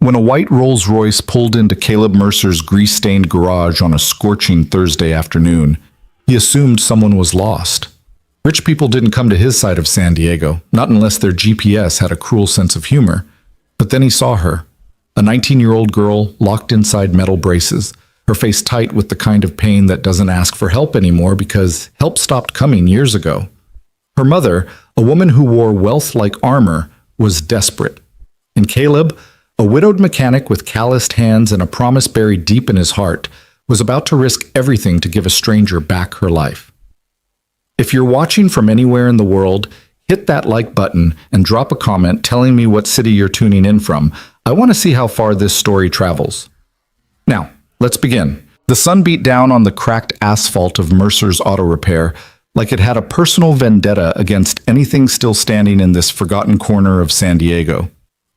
When a white Rolls-Royce pulled into Caleb Mercer's grease-stained garage on a scorching Thursday afternoon, he assumed someone was lost. Rich people didn't come to his side of San Diego, not unless their GPS had a cruel sense of humor. But then he saw her, a 19-year-old girl locked inside metal braces, her face tight with the kind of pain that doesn't ask for help anymore because help stopped coming years ago. Her mother, a woman who wore wealth like armor, was desperate. And Caleb, a widowed mechanic with calloused hands and a promise buried deep in his heart, was about to risk everything to give a stranger back her life. If you're watching from anywhere in the world, hit that like button and drop a comment telling me what city you're tuning in from. I want to see how far this story travels. Now, let's begin. The sun beat down on the cracked asphalt of Mercer's Auto Repair like it had a personal vendetta against anything still standing in this forgotten corner of San Diego.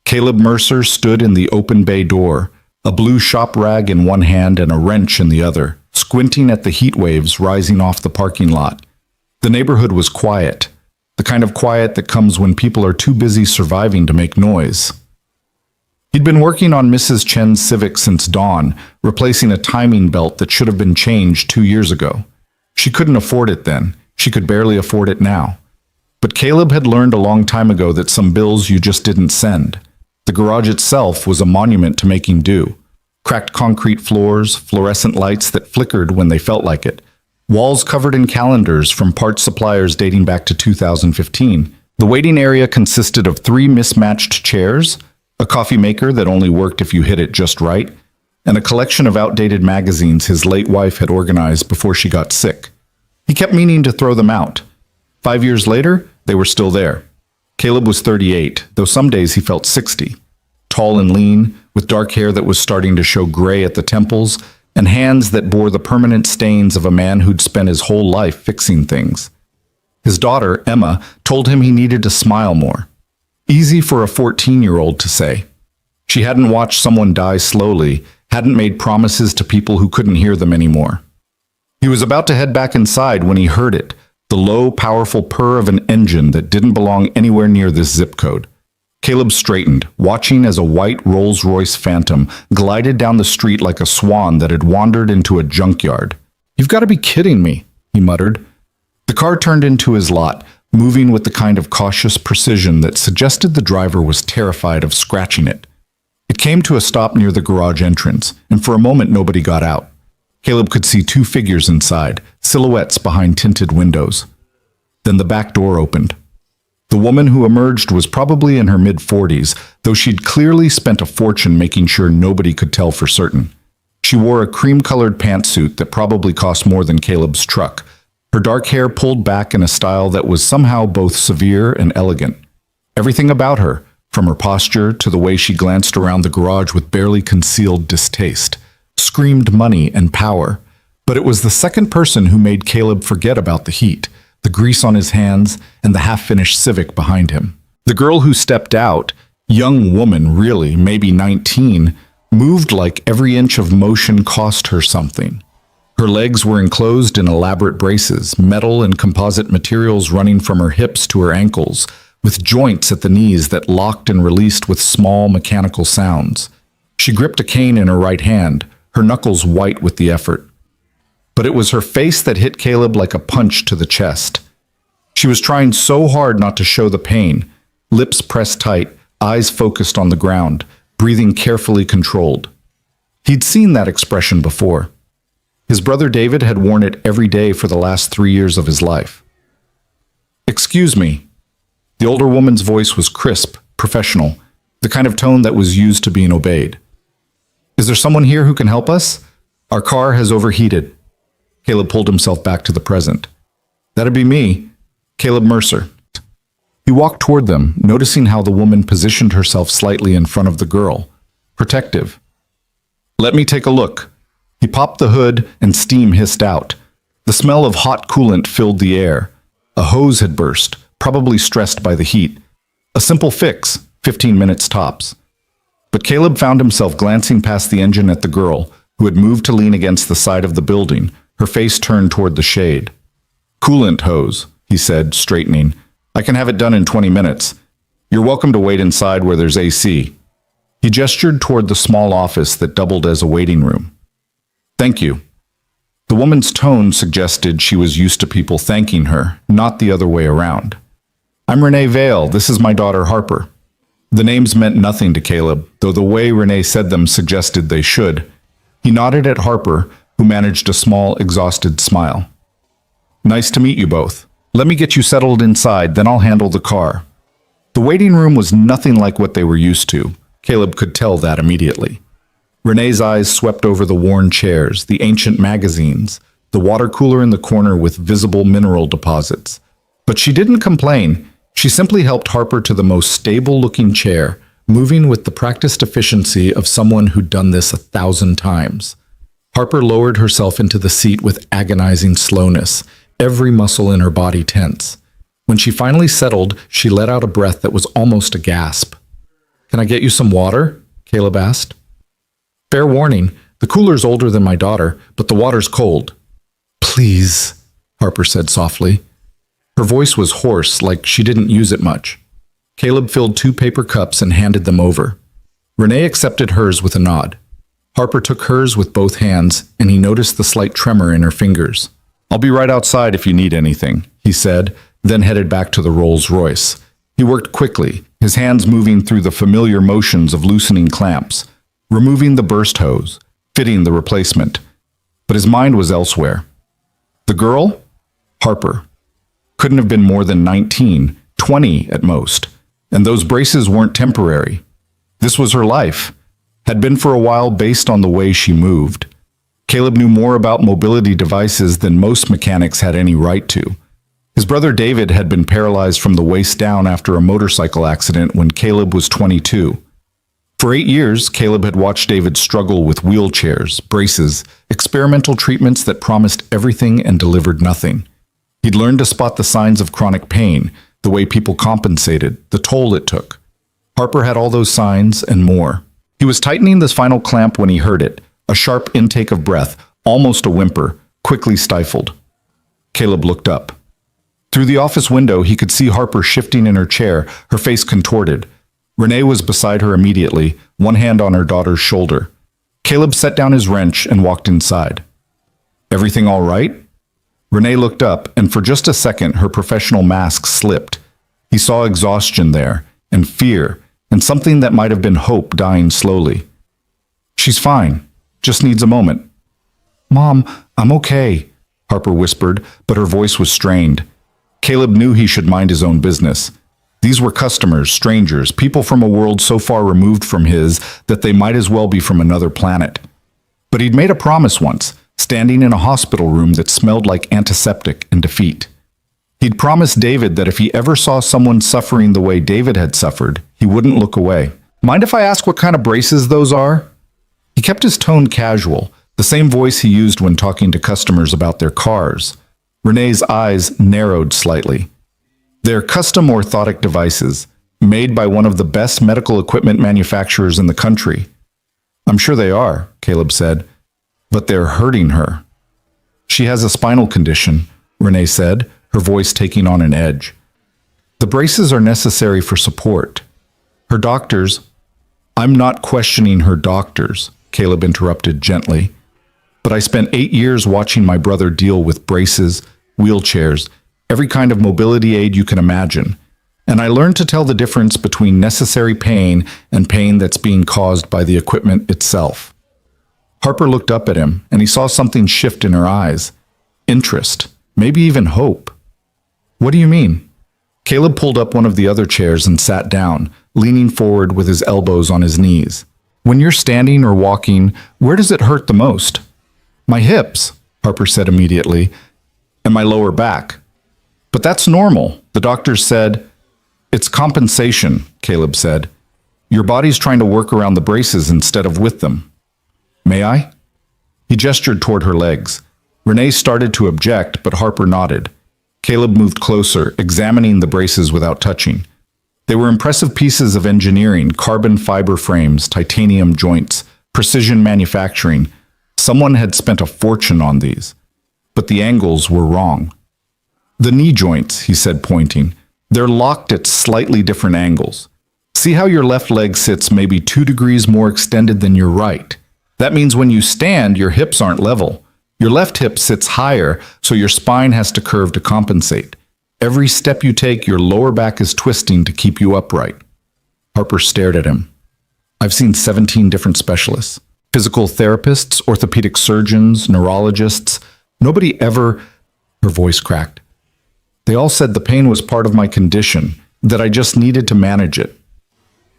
Caleb Mercer stood in the open bay door, a blue shop rag in one hand and a wrench in the other, squinting at the heat waves rising off the parking lot. The neighborhood was quiet, the kind of quiet that comes when people are too busy surviving to make noise. He'd been working on Mrs. Chen's Civic since dawn, replacing a timing belt that should have been changed 2 years ago. She couldn't afford it then. She could barely afford it now. But Caleb had learned a long time ago that some bills you just didn't send. The garage itself was a monument to making do. Cracked concrete floors, fluorescent lights that flickered when they felt like it, walls covered in calendars from parts suppliers dating back to 2015. The waiting area consisted of 3 mismatched chairs, a coffee maker that only worked if you hit it just right, and a collection of outdated magazines his late wife had organized before she got sick. He kept meaning to throw them out. 5 years later, they were still there. Caleb was 38, though some days he felt 60. Tall and lean, with dark hair that was starting to show gray at the temples, and hands that bore the permanent stains of a man who'd spent his whole life fixing things. His daughter, Emma, told him he needed to smile more. Easy for a 14-year-old to say. She hadn't watched someone die slowly, hadn't made promises to people who couldn't hear them anymore. He was about to head back inside when he heard it, the low, powerful purr of an engine that didn't belong anywhere near this zip code. Caleb straightened, watching as a white Rolls-Royce Phantom glided down the street like a swan that had wandered into a junkyard. "You've got to be kidding me," he muttered. The car turned into his lot, moving with the kind of cautious precision that suggested the driver was terrified of scratching it. It came to a stop near the garage entrance, and for a moment nobody got out. Caleb could see 2 figures inside, silhouettes behind tinted windows. Then the back door opened. The woman who emerged was probably in her mid-40s, though she'd clearly spent a fortune making sure nobody could tell for certain. She wore a cream-colored pantsuit that probably cost more than Caleb's truck, her dark hair pulled back in a style that was somehow both severe and elegant. Everything about her, from her posture to the way she glanced around the garage with barely concealed distaste, screamed money and power. But it was the second person who made Caleb forget about the heat, the grease on his hands, and the half-finished Civic behind him. The girl who stepped out, young woman really, maybe 19, moved like every inch of motion cost her something. Her legs were enclosed in elaborate braces, metal and composite materials running from her hips to her ankles, with joints at the knees that locked and released with small mechanical sounds. She gripped a cane in her right hand, her knuckles white with the effort. But it was her face that hit Caleb like a punch to the chest. She was trying so hard not to show the pain, lips pressed tight, eyes focused on the ground, breathing carefully controlled. He'd seen that expression before. His brother David had worn it every day for the last 3 years of his life. "Excuse me." The older woman's voice was crisp, professional, the kind of tone that was used to being obeyed. "Is there someone here who can help us? Our car has overheated." Caleb pulled himself back to the present. "That'd be me, Caleb Mercer." He walked toward them, noticing how the woman positioned herself slightly in front of the girl, protective. "Let me take a look." He popped the hood and steam hissed out. The smell of hot coolant filled the air. A hose had burst, probably stressed by the heat. A simple fix, 15 minutes tops. But Caleb found himself glancing past the engine at the girl, who had moved to lean against the side of the building, her face turned toward the shade. "Coolant hose," he said, straightening. "I can have it done in 20 minutes. You're welcome to wait inside where there's AC." He gestured toward the small office that doubled as a waiting room. Thank you. The woman's tone suggested she was used to people thanking her, not the other way around. I'm Renee Vale. This is my daughter Harper. The names meant nothing to Caleb, though the way Renee said them suggested they should. He nodded at Harper, who managed a small, exhausted smile. Nice to meet you both. Let me get you settled inside, then I'll handle the car. The waiting room was nothing like what they were used to. Caleb could tell that immediately. Renee's eyes swept over the worn chairs, the ancient magazines, the water cooler in the corner with visible mineral deposits. But she didn't complain. She simply helped Harper to the most stable-looking chair, moving with the practiced efficiency of someone who'd done this 1,000 times. Harper lowered herself into the seat with agonizing slowness, every muscle in her body tense. When she finally settled, she let out a breath that was almost a gasp. Can I get you some water? Caleb asked. Fair warning, the cooler's older than my daughter, but the water's cold. Please, Harper said softly. Her voice was hoarse, like she didn't use it much. Caleb filled 2 paper cups and handed them over. Renee accepted hers with a nod. Harper took hers with both hands, and he noticed the slight tremor in her fingers. I'll be right outside if you need anything, he said, then headed back to the Rolls-Royce. He worked quickly, his hands moving through the familiar motions of loosening clamps, removing the burst hose, fitting the replacement. But his mind was elsewhere. The girl? Harper. Couldn't have been more than 19, 20 at most. And those braces weren't temporary. This was her life. Had been for a while based on the way she moved. Caleb knew more about mobility devices than most mechanics had any right to. His brother David had been paralyzed from the waist down after a motorcycle accident when Caleb was 22. For 8 years, Caleb had watched David struggle with wheelchairs, braces, experimental treatments that promised everything and delivered nothing. He'd learned to spot the signs of chronic pain, the way people compensated, the toll it took. Harper had all those signs and more. He was tightening the final clamp when he heard it, a sharp intake of breath, almost a whimper, quickly stifled. Caleb looked up. Through the office window, he could see Harper shifting in her chair, her face contorted. Renee was beside her immediately, one hand on her daughter's shoulder. Caleb set down his wrench and walked inside. Everything all right? Renee looked up, and for just a second her professional mask slipped. He saw exhaustion there, and fear, and something that might have been hope dying slowly. She's fine, just needs a moment. Mom, I'm okay, Harper whispered, but her voice was strained. Caleb knew he should mind his own business. These were customers, strangers, people from a world so far removed from his that they might as well be from another planet. But he'd made a promise once, standing in a hospital room that smelled like antiseptic and defeat. He'd promised David that if he ever saw someone suffering the way David had suffered, he wouldn't look away. Mind if I ask what kind of braces those are? He kept his tone casual, the same voice he used when talking to customers about their cars. Renee's eyes narrowed slightly. They're custom orthotic devices, made by one of the best medical equipment manufacturers in the country. I'm sure they are, Caleb said, but they're hurting her. She has a spinal condition, Renee said, her voice taking on an edge. The braces are necessary for support. Her doctors— I'm not questioning her doctors, Caleb interrupted gently, but I spent 8 years watching my brother deal with braces, wheelchairs, every kind of mobility aid you can imagine, and I learned to tell the difference between necessary pain and pain that's being caused by the equipment itself. Harper looked up at him, and he saw something shift in her eyes. Interest, maybe even hope. What do you mean? Caleb pulled up one of the other chairs and sat down, leaning forward with his elbows on his knees. When you're standing or walking, where does it hurt the most? My hips, Harper said immediately, and my lower back. But that's normal, the doctor said. It's compensation, Caleb said. Your body's trying to work around the braces instead of with them. May I? He gestured toward her legs. Renee started to object, but Harper nodded. Caleb moved closer, examining the braces without touching. They were impressive pieces of engineering, carbon fiber frames, titanium joints, precision manufacturing. Someone had spent a fortune on these. But the angles were wrong. The knee joints, he said, pointing. They're locked at slightly different angles. See how your left leg sits maybe 2 degrees more extended than your right. That means when you stand, your hips aren't level. Your left hip sits higher, so your spine has to curve to compensate. Every step you take, your lower back is twisting to keep you upright. Harper stared at him. I've seen 17 different specialists. Physical therapists, orthopedic surgeons, neurologists. Nobody ever... Her voice cracked. They all said the pain was part of my condition, that I just needed to manage it.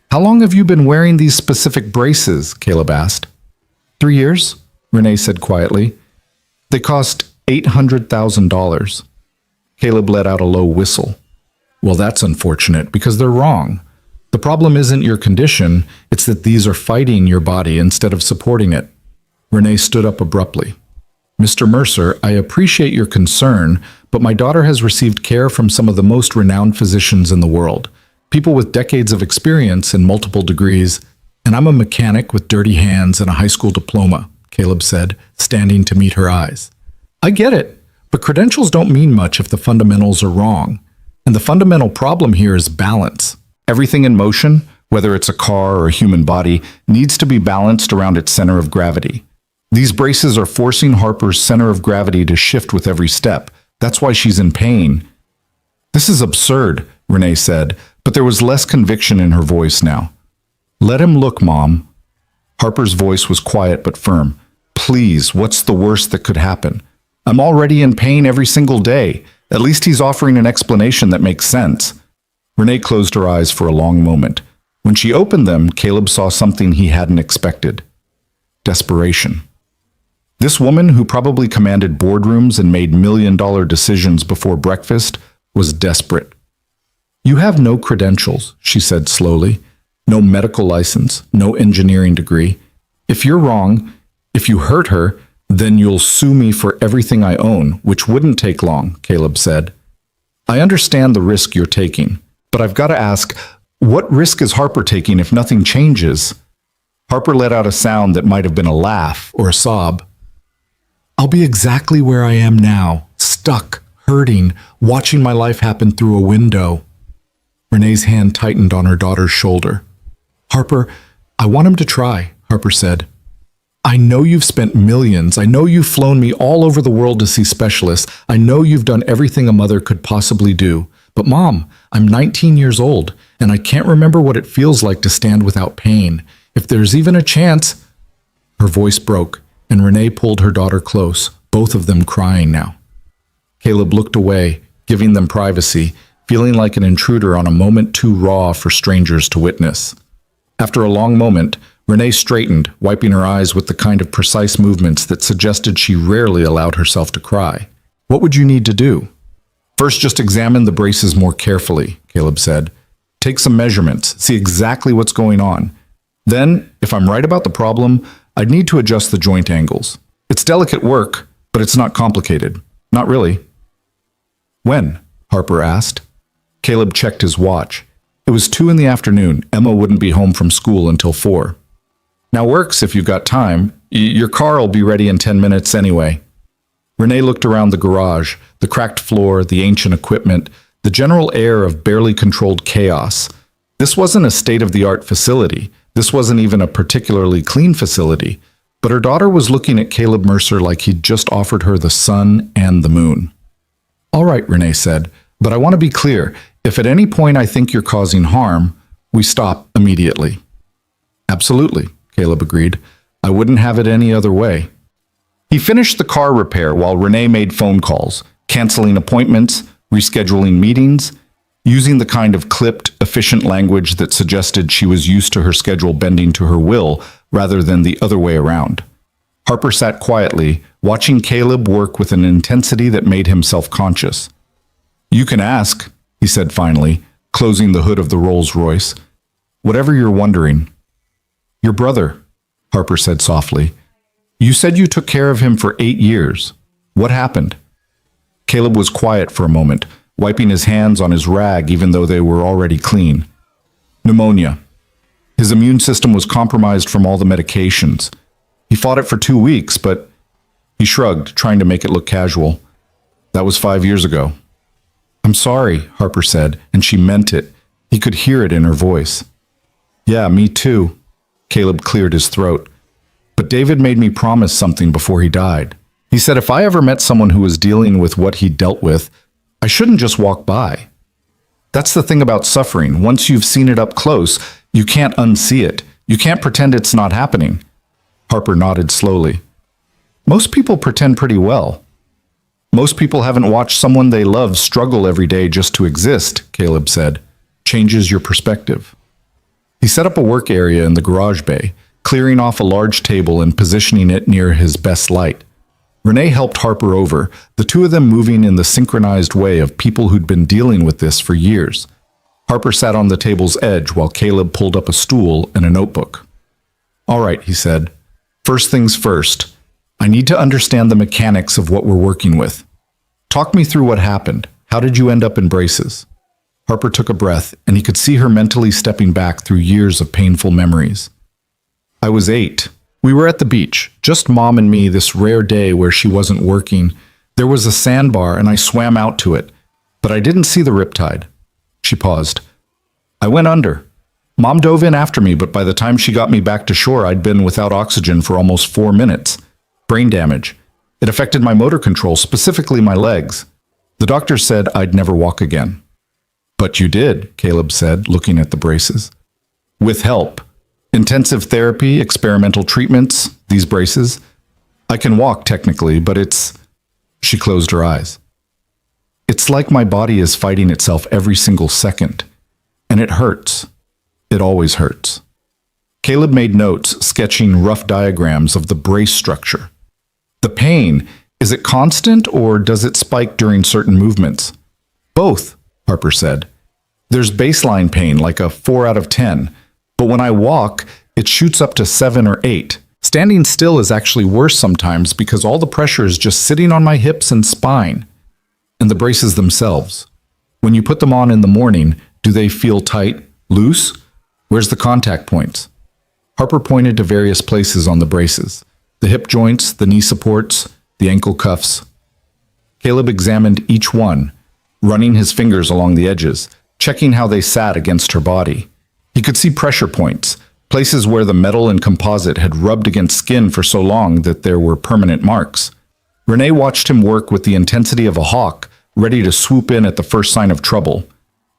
How long have you been wearing these specific braces? Caleb asked. 3 years, Renee said quietly. They cost $800,000. Caleb let out a low whistle. Well, that's unfortunate because they're wrong. The problem isn't your condition, it's that these are fighting your body instead of supporting it. Renee stood up abruptly. Mr. Mercer, I appreciate your concern, but my daughter has received care from some of the most renowned physicians in the world, people with decades of experience and multiple degrees, and I'm a mechanic with dirty hands and a high school diploma, Caleb said, standing to meet her eyes. I get it, but credentials don't mean much if the fundamentals are wrong. And the fundamental problem here is balance. Everything in motion, whether it's a car or a human body, needs to be balanced around its center of gravity. These braces are forcing Harper's center of gravity to shift with every step. That's why she's in pain. This is absurd, Renee said, but there was less conviction in her voice now. Let him look, Mom. Harper's voice was quiet but firm. Please, what's the worst that could happen? I'm already in pain every single day. At least he's offering an explanation that makes sense. Renee closed her eyes for a long moment. When she opened them, Caleb saw something he hadn't expected. Desperation. This woman, who probably commanded boardrooms and made million-dollar decisions before breakfast, was desperate. You have no credentials, she said slowly. No medical license, no engineering degree. If you're wrong, if you hurt her, then you'll sue me for everything I own, which wouldn't take long, Caleb said. I understand the risk you're taking, but I've got to ask, what risk is Harper taking if nothing changes? Harper let out a sound that might have been a laugh or a sob. I'll be exactly where I am now, stuck, hurting, watching my life happen through a window. Renee's hand tightened on her daughter's shoulder. Harper, I want him to try, Harper said. I know you've spent millions. I know you've flown me all over the world to see specialists. I know you've done everything a mother could possibly do. But Mom, I'm 19 years old, and I can't remember what it feels like to stand without pain. If there's even a chance... Her voice broke, and Renee pulled her daughter close, both of them crying now. Caleb looked away, giving them privacy, feeling like an intruder on a moment too raw for strangers to witness. After a long moment, Renee straightened, wiping her eyes with the kind of precise movements that suggested she rarely allowed herself to cry. What would you need to do? First, just examine the braces more carefully, Caleb said. Take some measurements, see exactly what's going on. Then, if I'm right about the problem, I'd need to adjust the joint angles. It's delicate work, but it's not complicated. Not really. When? Harper asked. Caleb checked his watch. It was 2 in the afternoon. Emma wouldn't be home from school until 4. Now works if you've got time. Your car will be ready in 10 minutes anyway. Renee looked around the garage, the cracked floor, the ancient equipment, the general air of barely controlled chaos. This wasn't a state-of-the-art facility. This wasn't even a particularly clean facility. But her daughter was looking at Caleb Mercer like he'd just offered her the sun and the moon. All right, Renee said, but I want to be clear. If at any point I think you're causing harm, we stop immediately. Absolutely, Caleb agreed. I wouldn't have it any other way. He finished the car repair while Renee made phone calls, canceling appointments, rescheduling meetings, using the kind of clipped, efficient language that suggested she was used to her schedule bending to her will rather than the other way around. Harper sat quietly, watching Caleb work with an intensity that made him self-conscious. You can ask, he said finally, closing the hood of the Rolls-Royce. Whatever you're wondering. Your brother, Harper said softly. You said you took care of him for 8 years. What happened? Caleb was quiet for a moment, wiping his hands on his rag even though they were already clean. Pneumonia. His immune system was compromised from all the medications. He fought it for 2 weeks, but he shrugged, trying to make it look casual. That was 5 years ago. I'm sorry, Harper said, and she meant it. He could hear it in her voice. Yeah, me too. Caleb cleared his throat. But David made me promise something before he died. He said if I ever met someone who was dealing with what he dealt with, I shouldn't just walk by. That's the thing about suffering. Once you've seen it up close, you can't unsee it. You can't pretend it's not happening. Harper nodded slowly. Most people pretend pretty well. Most people haven't watched someone they love struggle every day just to exist, Caleb said. Changes your perspective. He set up a work area in the garage bay, clearing off a large table and positioning it near his best light. Renee helped Harper over, the two of them moving in the synchronized way of people who'd been dealing with this for years. Harper sat on the table's edge while Caleb pulled up a stool and a notebook. All right, he said. First things first. I need to understand the mechanics of what we're working with. Talk me through what happened. How did you end up in braces? Harper took a breath, and he could see her mentally stepping back through years of painful memories. I was 8. We were at the beach, just Mom and me this rare day where she wasn't working. There was a sandbar and I swam out to it, but I didn't see the riptide. She paused. I went under. Mom dove in after me, but by the time she got me back to shore, I'd been without oxygen for almost 4 minutes. Brain damage. It affected my motor control, specifically my legs. The doctor said I'd never walk again. But you did, Caleb said, looking at the braces. With help. Intensive therapy, experimental treatments, these braces. I can walk technically, but it's... She closed her eyes. It's like my body is fighting itself every single second. And it hurts. It always hurts. Caleb made notes, sketching rough diagrams of the brace structure. The pain, is it constant or does it spike during certain movements? Both, Harper said. There's baseline pain, like a 4 out of 10. But when I walk, it shoots up to 7 or 8. Standing still is actually worse sometimes because all the pressure is just sitting on my hips and spine. And the braces themselves. When you put them on in the morning, do they feel tight, loose? Where's the contact points? Harper pointed to various places on the braces. The hip joints, the knee supports, the ankle cuffs. Caleb examined each one, running his fingers along the edges, checking how they sat against her body. He could see pressure points, places where the metal and composite had rubbed against skin for so long that there were permanent marks. Renee watched him work with the intensity of a hawk, ready to swoop in at the first sign of trouble.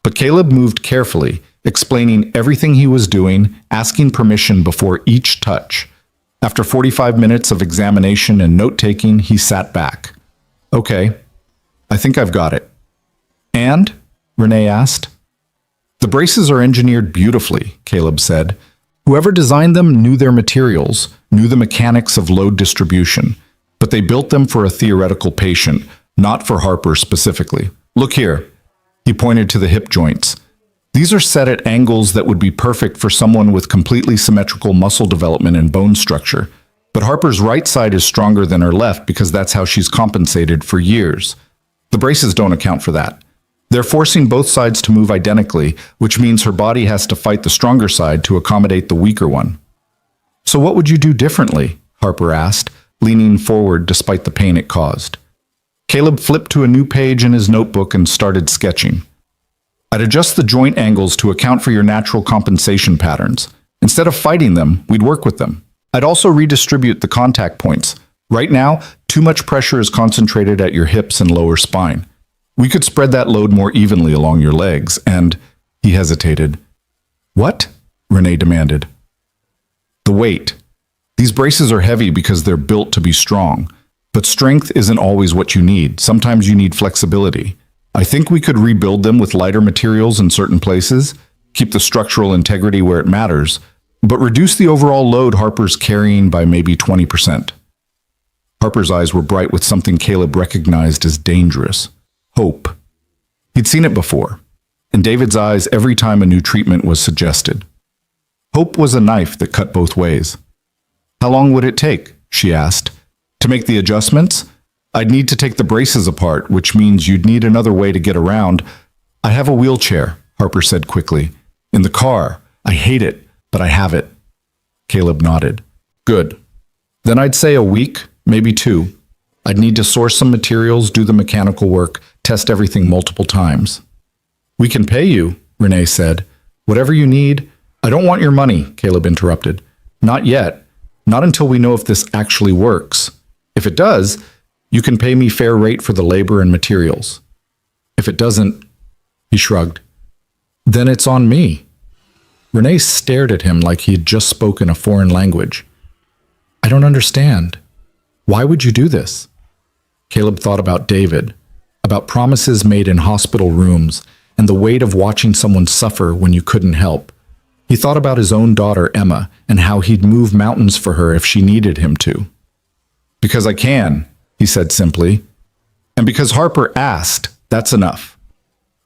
But Caleb moved carefully, explaining everything he was doing, asking permission before each touch. After 45 minutes of examination and note-taking, he sat back. Okay, I think I've got it. And? Renee asked. The braces are engineered beautifully, Caleb said. Whoever designed them knew their materials, knew the mechanics of load distribution, but they built them for a theoretical patient, not for Harper specifically. Look here. He pointed to the hip joints. These are set at angles that would be perfect for someone with completely symmetrical muscle development and bone structure. But Harper's right side is stronger than her left because that's how she's compensated for years. The braces don't account for that. They're forcing both sides to move identically, which means her body has to fight the stronger side to accommodate the weaker one. So what would you do differently? Harper asked, leaning forward despite the pain it caused. Caleb flipped to a new page in his notebook and started sketching. I'd adjust the joint angles to account for your natural compensation patterns. Instead of fighting them, we'd work with them. I'd also redistribute the contact points. Right now, too much pressure is concentrated at your hips and lower spine. We could spread that load more evenly along your legs, and... He hesitated. What? Renee demanded. The weight. These braces are heavy because they're built to be strong. But strength isn't always what you need. Sometimes you need flexibility. I think we could rebuild them with lighter materials in certain places, keep the structural integrity where it matters, but reduce the overall load Harper's carrying by maybe 20%. Harper's eyes were bright with something Caleb recognized as dangerous. Hope. He'd seen it before, in David's eyes every time a new treatment was suggested. Hope was a knife that cut both ways. How long would it take, she asked, to make the adjustments? I'd need to take the braces apart, which means you'd need another way to get around. I have a wheelchair, Harper said quickly. In the car. I hate it, but I have it. Caleb nodded. Good. Then I'd say a week, maybe 2. I'd need to source some materials, do the mechanical work, test everything multiple times. We can pay you, Renee said. Whatever you need, I don't want your money, Caleb interrupted. Not yet. Not until we know if this actually works. If it does, you can pay me fair rate for the labor and materials. If it doesn't, he shrugged, then it's on me. Renee stared at him like he had just spoken a foreign language. I don't understand. Why would you do this? Caleb thought about David, about promises made in hospital rooms, and the weight of watching someone suffer when you couldn't help. He thought about his own daughter, Emma, and how he'd move mountains for her if she needed him to. Because I can, he said simply. And because Harper asked, that's enough.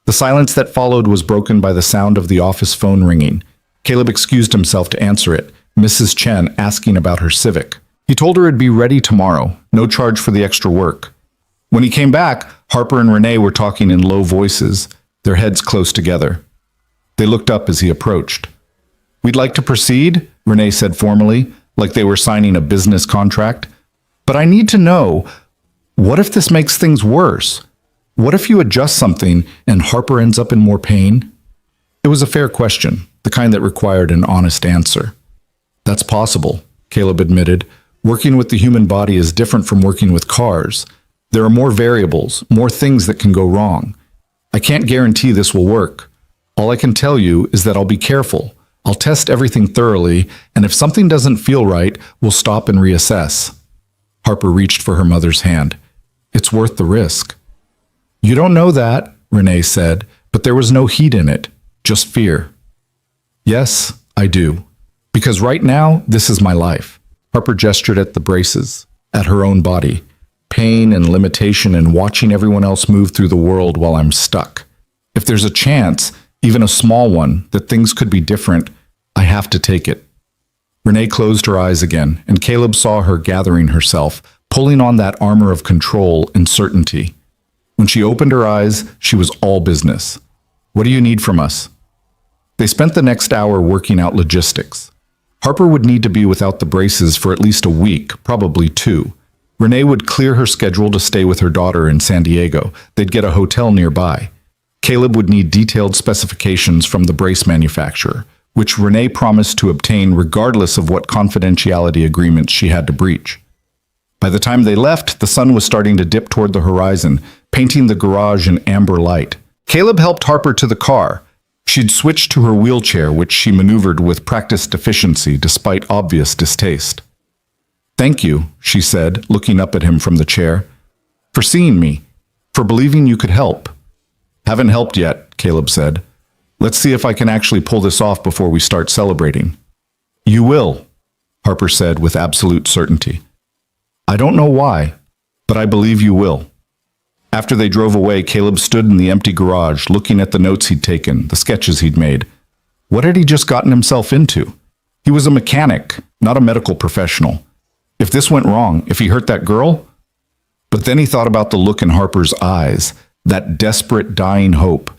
The silence that followed was broken by the sound of the office phone ringing. Caleb excused himself to answer it, Mrs. Chen asking about her Civic. He told her it'd be ready tomorrow, no charge for the extra work. When he came back, Harper and Renee were talking in low voices, their heads close together. They looked up as he approached. We'd like to proceed, Renee said formally, like they were signing a business contract. But I need to know, what if this makes things worse? What if you adjust something and Harper ends up in more pain? It was a fair question, the kind that required an honest answer. That's possible, Caleb admitted. Working with the human body is different from working with cars. There are more variables, more things that can go wrong. I can't guarantee this will work. All I can tell you is that I'll be careful. I'll test everything thoroughly, and if something doesn't feel right, we'll stop and reassess. Harper reached for her mother's hand. It's worth the risk. You don't know that, Renee said, but there was no heat in it, just fear. Yes, I do. Because right now, this is my life. Harper gestured at the braces, at her own body. Pain and limitation and watching everyone else move through the world while I'm stuck. If there's a chance, even a small one, that things could be different, I have to take it. Renee closed her eyes again, and Caleb saw her gathering herself, pulling on that armor of control and certainty. When she opened her eyes, she was all business. What do you need from us? They spent the next hour working out logistics. Harper would need to be without the braces for at least a week, probably 2. Renee would clear her schedule to stay with her daughter in San Diego. They'd get a hotel nearby. Caleb would need detailed specifications from the brace manufacturer, which Renee promised to obtain regardless of what confidentiality agreements she had to breach. By the time they left, the sun was starting to dip toward the horizon, painting the garage in amber light. Caleb helped Harper to the car. She'd switched to her wheelchair, which she maneuvered with practiced efficiency despite obvious distaste. Thank you, she said, looking up at him from the chair, for seeing me, for believing you could help. Haven't helped yet, Caleb said. Let's see if I can actually pull this off before we start celebrating. You will, Harper said with absolute certainty. I don't know why, but I believe you will. After they drove away, Caleb stood in the empty garage, looking at the notes he'd taken, the sketches he'd made. What had he just gotten himself into? He was a mechanic, not a medical professional. If this went wrong, if he hurt that girl? But then he thought about the look in Harper's eyes, that desperate, dying hope.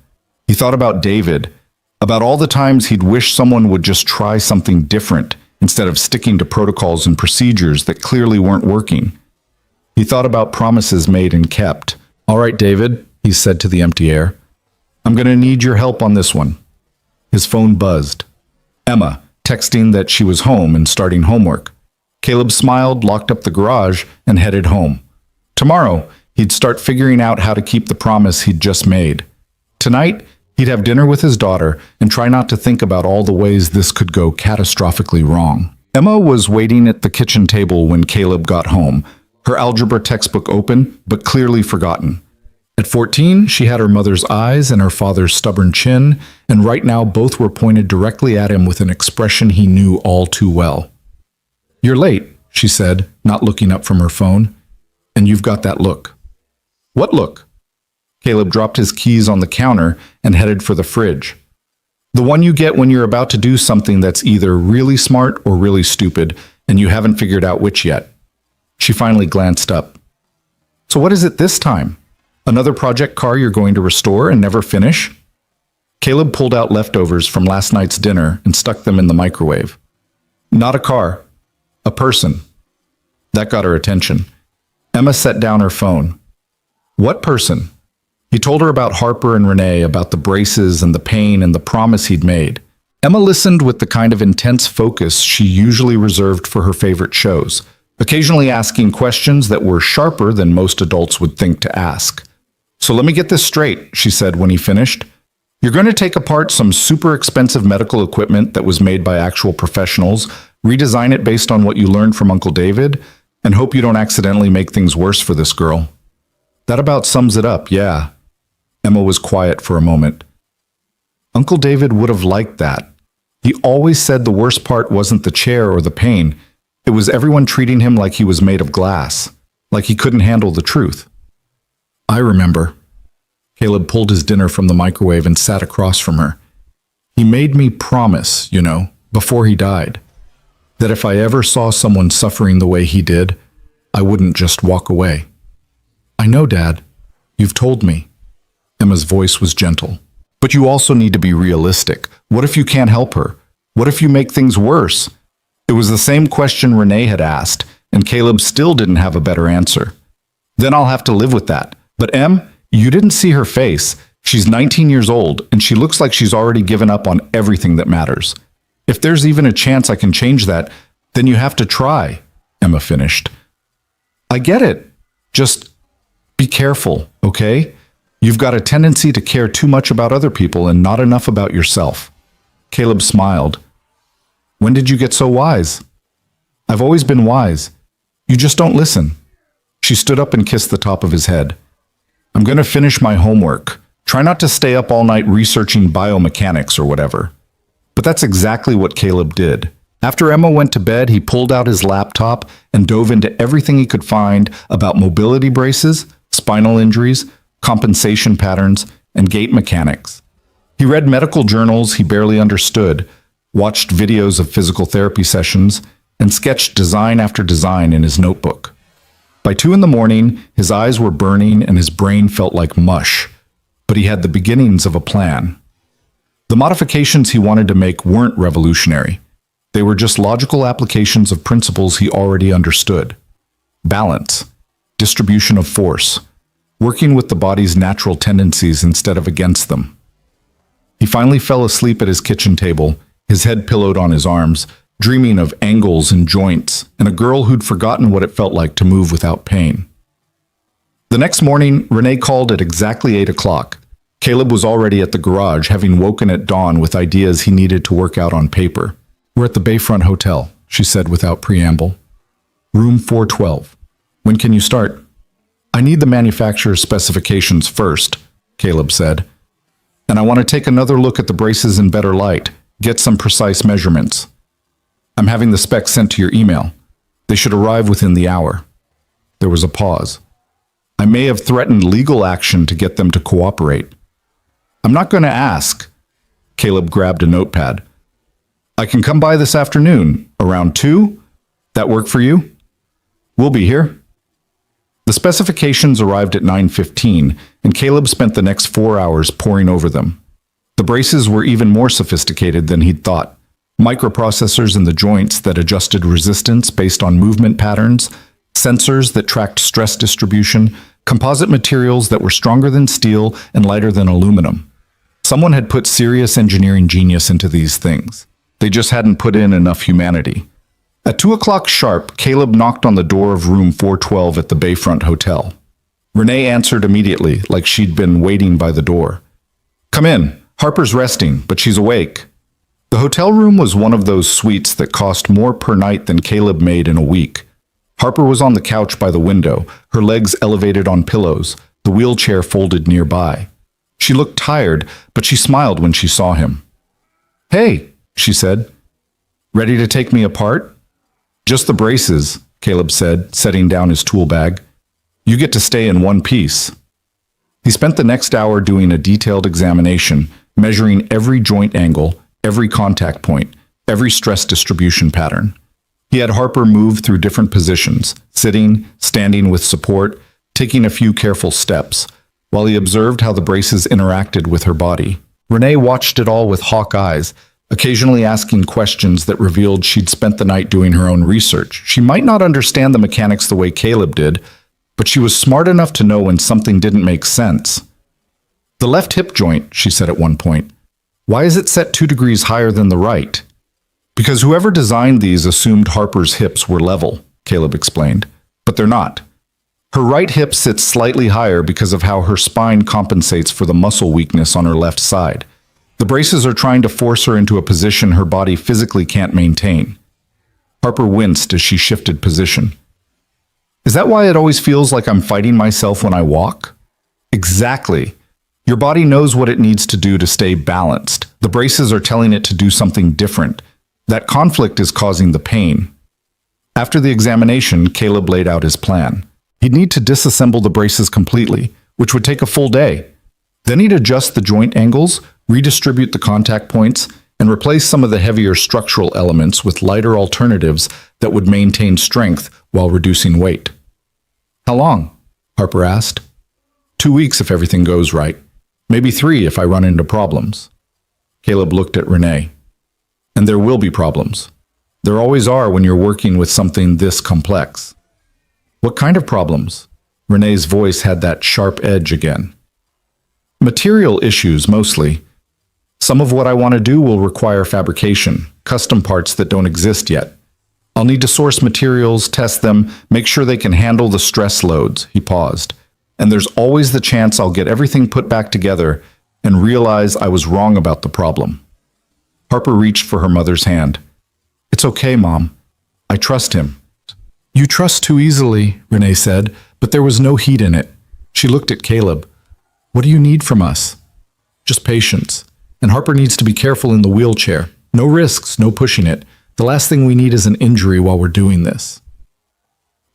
He thought about David, about all the times he'd wish someone would just try something different instead of sticking to protocols and procedures that clearly weren't working. He thought about promises made and kept. All right, David, he said to the empty air. I'm going to need your help on this one. His phone buzzed. Emma, texting that she was home and starting homework. Caleb smiled, locked up the garage, and headed home. Tomorrow, he'd start figuring out how to keep the promise he'd just made. Tonight, he'd have dinner with his daughter and try not to think about all the ways this could go catastrophically wrong. Emma was waiting at the kitchen table when Caleb got home, her algebra textbook open, but clearly forgotten. At 14, she had her mother's eyes and her father's stubborn chin, and right now both were pointed directly at him with an expression he knew all too well. You're late, she said, not looking up from her phone. And you've got that look. What look? Caleb dropped his keys on the counter and headed for the fridge. The one you get when you're about to do something that's either really smart or really stupid, and you haven't figured out which yet. She finally glanced up. So what is it this time? Another project car you're going to restore and never finish? Caleb pulled out leftovers from last night's dinner and stuck them in the microwave. Not a car. A person. That got her attention. Emma set down her phone. What person? He told her about Harper and Renee, about the braces and the pain and the promise he'd made. Emma listened with the kind of intense focus she usually reserved for her favorite shows, occasionally asking questions that were sharper than most adults would think to ask. "So let me get this straight," she said when he finished. "You're going to take apart some super expensive medical equipment that was made by actual professionals, redesign it based on what you learned from Uncle David, and hope you don't accidentally make things worse for this girl." "That about sums it up, yeah." Emma was quiet for a moment. Uncle David would have liked that. He always said the worst part wasn't the chair or the pain. It was everyone treating him like he was made of glass, like he couldn't handle the truth. "I remember." Caleb pulled his dinner from the microwave and sat across from her. "He made me promise, before he died, that if I ever saw someone suffering the way he did, I wouldn't just walk away." "I know, Dad. You've told me." Emma's voice was gentle. "But you also need to be realistic. What if you can't help her? What if you make things worse?" It was the same question Renee had asked, and Caleb still didn't have a better answer. "Then I'll have to live with that. But Em, you didn't see her face. She's 19 years old, and she looks like she's already given up on everything that matters. If there's even a chance I can change that, then you have to try," Emma finished. "I get it. Just be careful, okay? You've got a tendency to care too much about other people and not enough about yourself." Caleb smiled. "When did you get so wise?" "I've always been wise. You just don't listen." She stood up and kissed the top of his head. "I'm going to finish my homework. Try not to stay up all night researching biomechanics or whatever." But that's exactly what Caleb did. After Emma went to bed, he pulled out his laptop and dove into everything he could find about mobility braces, spinal injuries, compensation patterns, and gait mechanics. He read medical journals he barely understood, watched videos of physical therapy sessions, and sketched design after design in his notebook. By 2 a.m, his eyes were burning and his brain felt like mush, but he had the beginnings of a plan. The modifications he wanted to make weren't revolutionary. They were just logical applications of principles he already understood. Balance, distribution of force, working with the body's natural tendencies instead of against them. He finally fell asleep at his kitchen table, his head pillowed on his arms, dreaming of angles and joints, and a girl who'd forgotten what it felt like to move without pain. The next morning, Renee called at exactly 8 o'clock. Caleb was already at the garage, having woken at dawn with ideas he needed to work out on paper. "We're at the Bayfront Hotel," she said without preamble. "Room 412. When can you start?" "I need the manufacturer's specifications first," Caleb said. "And I want to take another look at the braces in better light, get some precise measurements. I'm having the specs sent to your email. They should arrive within the hour." There was a pause. "I may have threatened legal action to get them to cooperate." "I'm not going to ask." Caleb grabbed a notepad. "I can come by this afternoon, around 2? That work for you?" "We'll be here." The specifications arrived at 9:15, and Caleb spent the next 4 hours poring over them. The braces were even more sophisticated than he'd thought. Microprocessors in the joints that adjusted resistance based on movement patterns, sensors that tracked stress distribution, composite materials that were stronger than steel and lighter than aluminum. Someone had put serious engineering genius into these things. They just hadn't put in enough humanity. At 2 o'clock sharp, Caleb knocked on the door of room 412 at the Bayfront Hotel. Renee answered immediately, like she'd been waiting by the door. "Come in. Harper's resting, but she's awake." The hotel room was one of those suites that cost more per night than Caleb made in a week. Harper was on the couch by the window, her legs elevated on pillows, the wheelchair folded nearby. She looked tired, but she smiled when she saw him. "Hey," she said. "Ready to take me apart?" "Just the braces," Caleb said, setting down his tool bag. "You get to stay in one piece." He spent the next hour doing a detailed examination, measuring every joint angle, every contact point, every stress distribution pattern. He had Harper move through different positions, sitting, standing with support, taking a few careful steps, while he observed how the braces interacted with her body. Renee watched it all with hawk eyes, occasionally asking questions that revealed she'd spent the night doing her own research. She might not understand the mechanics the way Caleb did, but she was smart enough to know when something didn't make sense. "The left hip joint," she said at one point. Why is it set 2 degrees higher than the right? Because whoever designed these assumed Harper's hips were level, Caleb explained. But they're not. Her right hip sits slightly higher because of how her spine compensates for the muscle weakness on her left side. The braces are trying to force her into a position her body physically can't maintain. Harper winced as she shifted position. Is that why it always feels like I'm fighting myself when I walk? Exactly. Your body knows what it needs to do to stay balanced. The braces are telling it to do something different. That conflict is causing the pain. After the examination, Caleb laid out his plan. He'd need to disassemble the braces completely, which would take a full day. Then he'd adjust the joint angles, redistribute the contact points, and replace some of the heavier structural elements with lighter alternatives that would maintain strength while reducing weight. How long? Harper asked. 2 weeks if everything goes right. Maybe 3 if I run into problems. Caleb looked at Renee. And there will be problems. There always are when you're working with something this complex. What kind of problems? Renee's voice had that sharp edge again. Material issues, mostly. Some of what I want to do will require fabrication, custom parts that don't exist yet. I'll need to source materials, test them, make sure they can handle the stress loads, he paused. And there's always the chance I'll get everything put back together and realize I was wrong about the problem. Harper reached for her mother's hand. It's okay, Mom. I trust him. You trust too easily, Renee said, but there was no heat in it. She looked at Caleb. What do you need from us? Just patience. And Harper needs to be careful in the wheelchair. No risks, no pushing it. The last thing we need is an injury while we're doing this.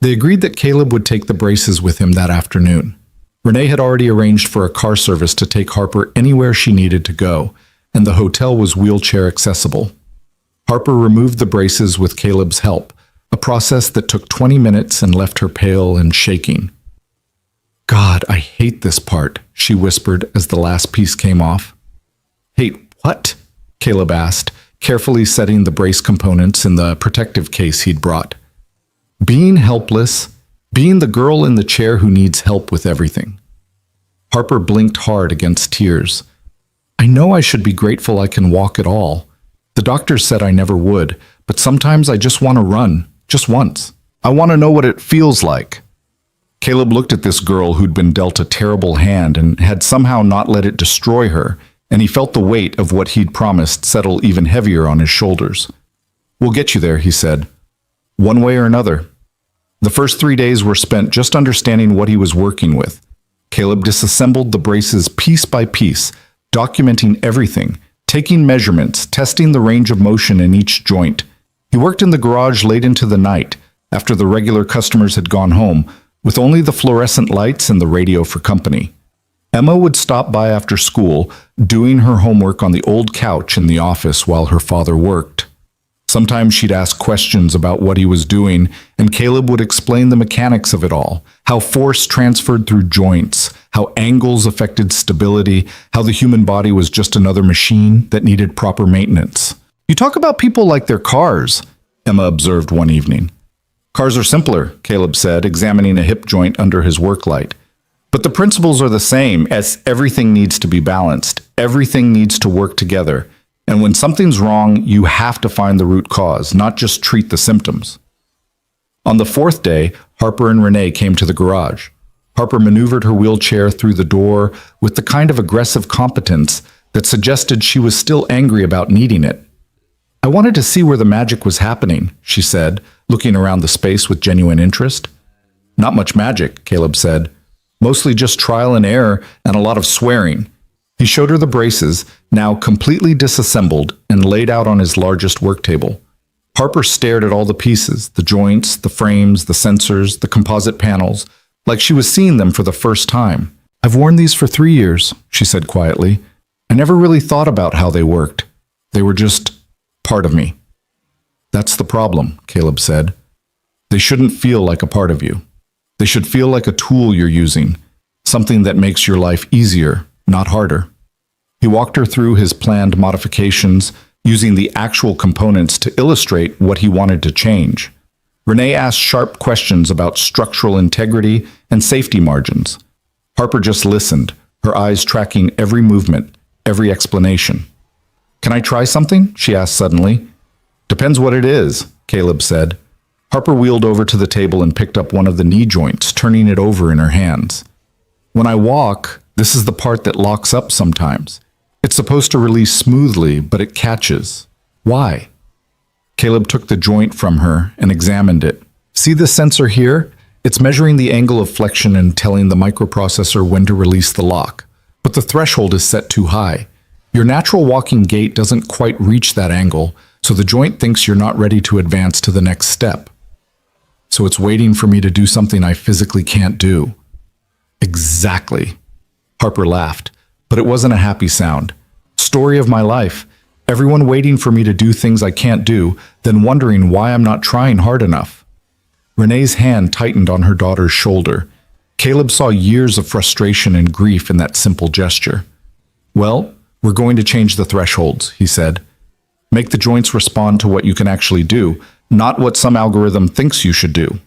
They agreed that Caleb would take the braces with him that afternoon. Renee had already arranged for a car service to take Harper anywhere she needed to go, and the hotel was wheelchair accessible. Harper removed the braces with Caleb's help, a process that took 20 minutes and left her pale and shaking. God, I hate this part, she whispered as the last piece came off. Hate what? Caleb asked, carefully setting the brace components in the protective case he'd brought. Being helpless, being the girl in the chair who needs help with everything. Harper blinked hard against tears. I know I should be grateful I can walk at all. The doctor said I never would, but sometimes I just want to run, just once. I want to know what it feels like. Caleb looked at this girl who'd been dealt a terrible hand and had somehow not let it destroy her, and he felt the weight of what he'd promised settle even heavier on his shoulders. We'll get you there, he said. One way or another. The first 3 days were spent just understanding what he was working with. Caleb disassembled the braces piece by piece, documenting everything, taking measurements, testing the range of motion in each joint. He worked in the garage late into the night, after the regular customers had gone home, with only the fluorescent lights and the radio for company. Emma would stop by after school, doing her homework on the old couch in the office while her father worked. Sometimes she'd ask questions about what he was doing, and Caleb would explain the mechanics of it all, how force transferred through joints, how angles affected stability, how the human body was just another machine that needed proper maintenance. You talk about people like their cars, Emma observed one evening. Cars are simpler, Caleb said, examining a hip joint under his work light. But the principles are the same, as everything needs to be balanced. Everything needs to work together. And when something's wrong, you have to find the root cause, not just treat the symptoms. On the 4th day, Harper and Renee came to the garage. Harper maneuvered her wheelchair through the door with the kind of aggressive competence that suggested she was still angry about needing it. I wanted to see where the magic was happening, she said, looking around the space with genuine interest. Not much magic, Caleb said. Mostly just trial and error and a lot of swearing. He showed her the braces, now completely disassembled and laid out on his largest work table. Harper stared at all the pieces, the joints, the frames, the sensors, the composite panels, like she was seeing them for the first time. I've worn these for 3 years, she said quietly. I never really thought about how they worked. They were just part of me. That's the problem, Caleb said. They shouldn't feel like a part of you. They should feel like a tool you're using, something that makes your life easier, not harder. He walked her through his planned modifications, using the actual components to illustrate what he wanted to change. Renee asked sharp questions about structural integrity and safety margins. Harper just listened, her eyes tracking every movement, every explanation. Can I try something? She asked suddenly. Depends what it is, Caleb said. Harper wheeled over to the table and picked up one of the knee joints, turning it over in her hands. When I walk, this is the part that locks up sometimes. It's supposed to release smoothly, but it catches. Why? Caleb took the joint from her and examined it. See this sensor here? It's measuring the angle of flexion and telling the microprocessor when to release the lock. But the threshold is set too high. Your natural walking gait doesn't quite reach that angle, so the joint thinks you're not ready to advance to the next step. So it's waiting for me to do something I physically can't do. Exactly. Harper laughed, but it wasn't a happy sound. Story of my life. Everyone waiting for me to do things I can't do, then wondering why I'm not trying hard enough. Renee's hand tightened on her daughter's shoulder. Caleb saw years of frustration and grief in that simple gesture. Well, we're going to change the thresholds, he said. Make the joints respond to what you can actually do, not what some algorithm thinks you should do.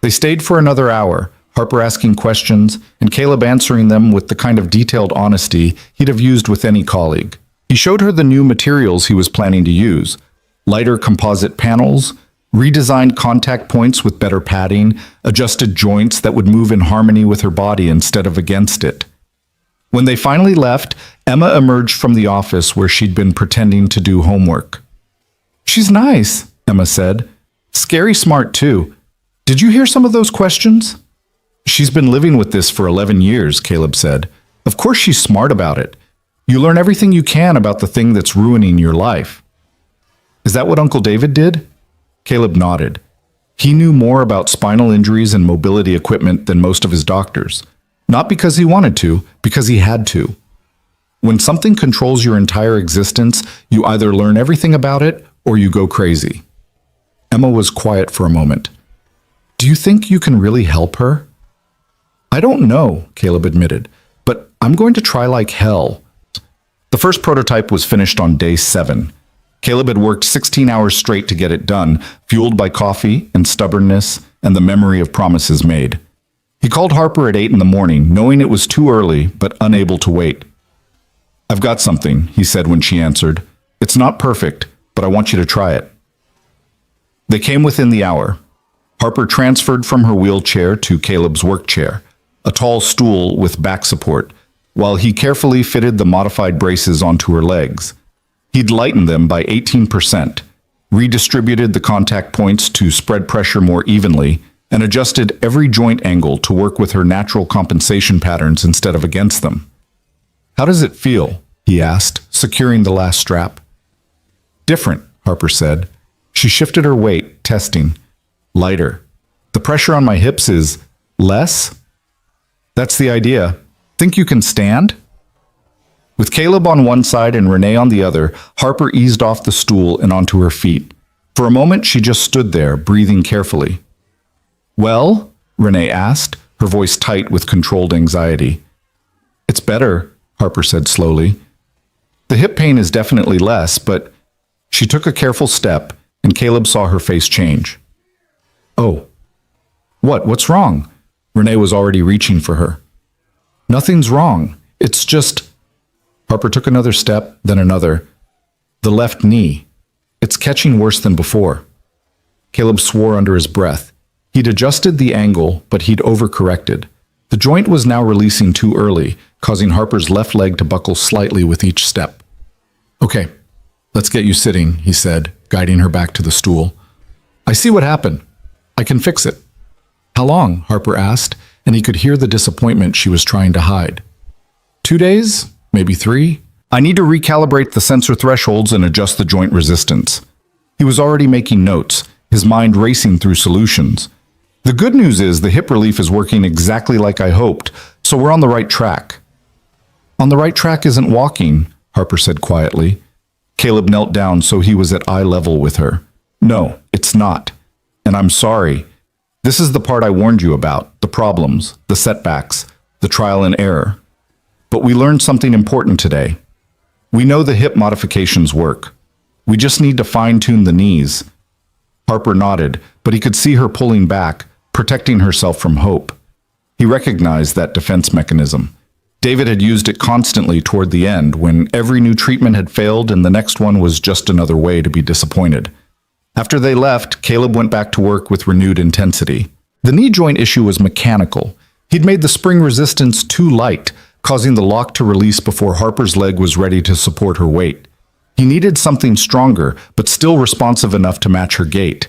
They stayed for another hour, Harper asking questions and Caleb answering them with the kind of detailed honesty he'd have used with any colleague. He showed her the new materials he was planning to use: lighter composite panels, redesigned contact points with better padding, adjusted joints that would move in harmony with her body instead of against it. When they finally left, Emma emerged from the office where she'd been pretending to do homework. She's nice, Emma said. Scary smart, too. Did you hear some of those questions? She's been living with this for 11 years, Caleb said. Of course she's smart about it. You learn everything you can about the thing that's ruining your life. Is that what Uncle David did? Caleb nodded. He knew more about spinal injuries and mobility equipment than most of his doctors. Not because he wanted to, because he had to. When something controls your entire existence, you either learn everything about it or you go crazy. Emma was quiet for a moment. Do you think you can really help her? I don't know, Caleb admitted, but I'm going to try like hell. The first prototype was finished on day 7. Caleb had worked 16 hours straight to get it done, fueled by coffee and stubbornness and the memory of promises made. He called Harper at 8 in the morning, knowing it was too early, but unable to wait. I've got something, he said when she answered. It's not perfect, but I want you to try it. They came within the hour. Harper transferred from her wheelchair to Caleb's work chair, a tall stool with back support, while he carefully fitted the modified braces onto her legs. He'd lightened them by 18%, redistributed the contact points to spread pressure more evenly, and adjusted every joint angle to work with her natural compensation patterns instead of against them. How does it feel? He asked, securing the last strap. Different, Harper said. She shifted her weight, testing. Lighter. The pressure on my hips is less? That's the idea. Think you can stand? With Caleb on one side and Renee on the other, Harper eased off the stool and onto her feet. For a moment, she just stood there, breathing carefully. Well? Renee asked, her voice tight with controlled anxiety. It's better, Harper said slowly. The hip pain is definitely less, but she took a careful step, and Caleb saw her face change. Oh. What's wrong? Renee was already reaching for her. Nothing's wrong. It's just... Harper took another step, then another. The left knee. It's catching worse than before. Caleb swore under his breath. He'd adjusted the angle, but he'd overcorrected. The joint was now releasing too early, causing Harper's left leg to buckle slightly with each step. Okay, let's get you sitting, he said, guiding her back to the stool. I see what happened. I can fix it. How long? Harper asked, and he could hear the disappointment she was trying to hide. 2 days? Maybe 3? I need to recalibrate the sensor thresholds and adjust the joint resistance. He was already making notes, his mind racing through solutions. The good news is the hip relief is working exactly like I hoped, so we're on the right track. On the right track isn't walking, Harper said quietly. Caleb knelt down so he was at eye level with her. No, it's not. And I'm sorry. This is the part I warned you about, the problems, the setbacks, the trial and error. But we learned something important today. We know the hip modifications work. We just need to fine-tune the knees. Harper nodded, but he could see her pulling back, protecting herself from hope. He recognized that defense mechanism. David had used it constantly toward the end, when every new treatment had failed and the next one was just another way to be disappointed. After they left, Caleb went back to work with renewed intensity. The knee joint issue was mechanical. He'd made the spring resistance too light, causing the lock to release before Harper's leg was ready to support her weight. He needed something stronger, but still responsive enough to match her gait.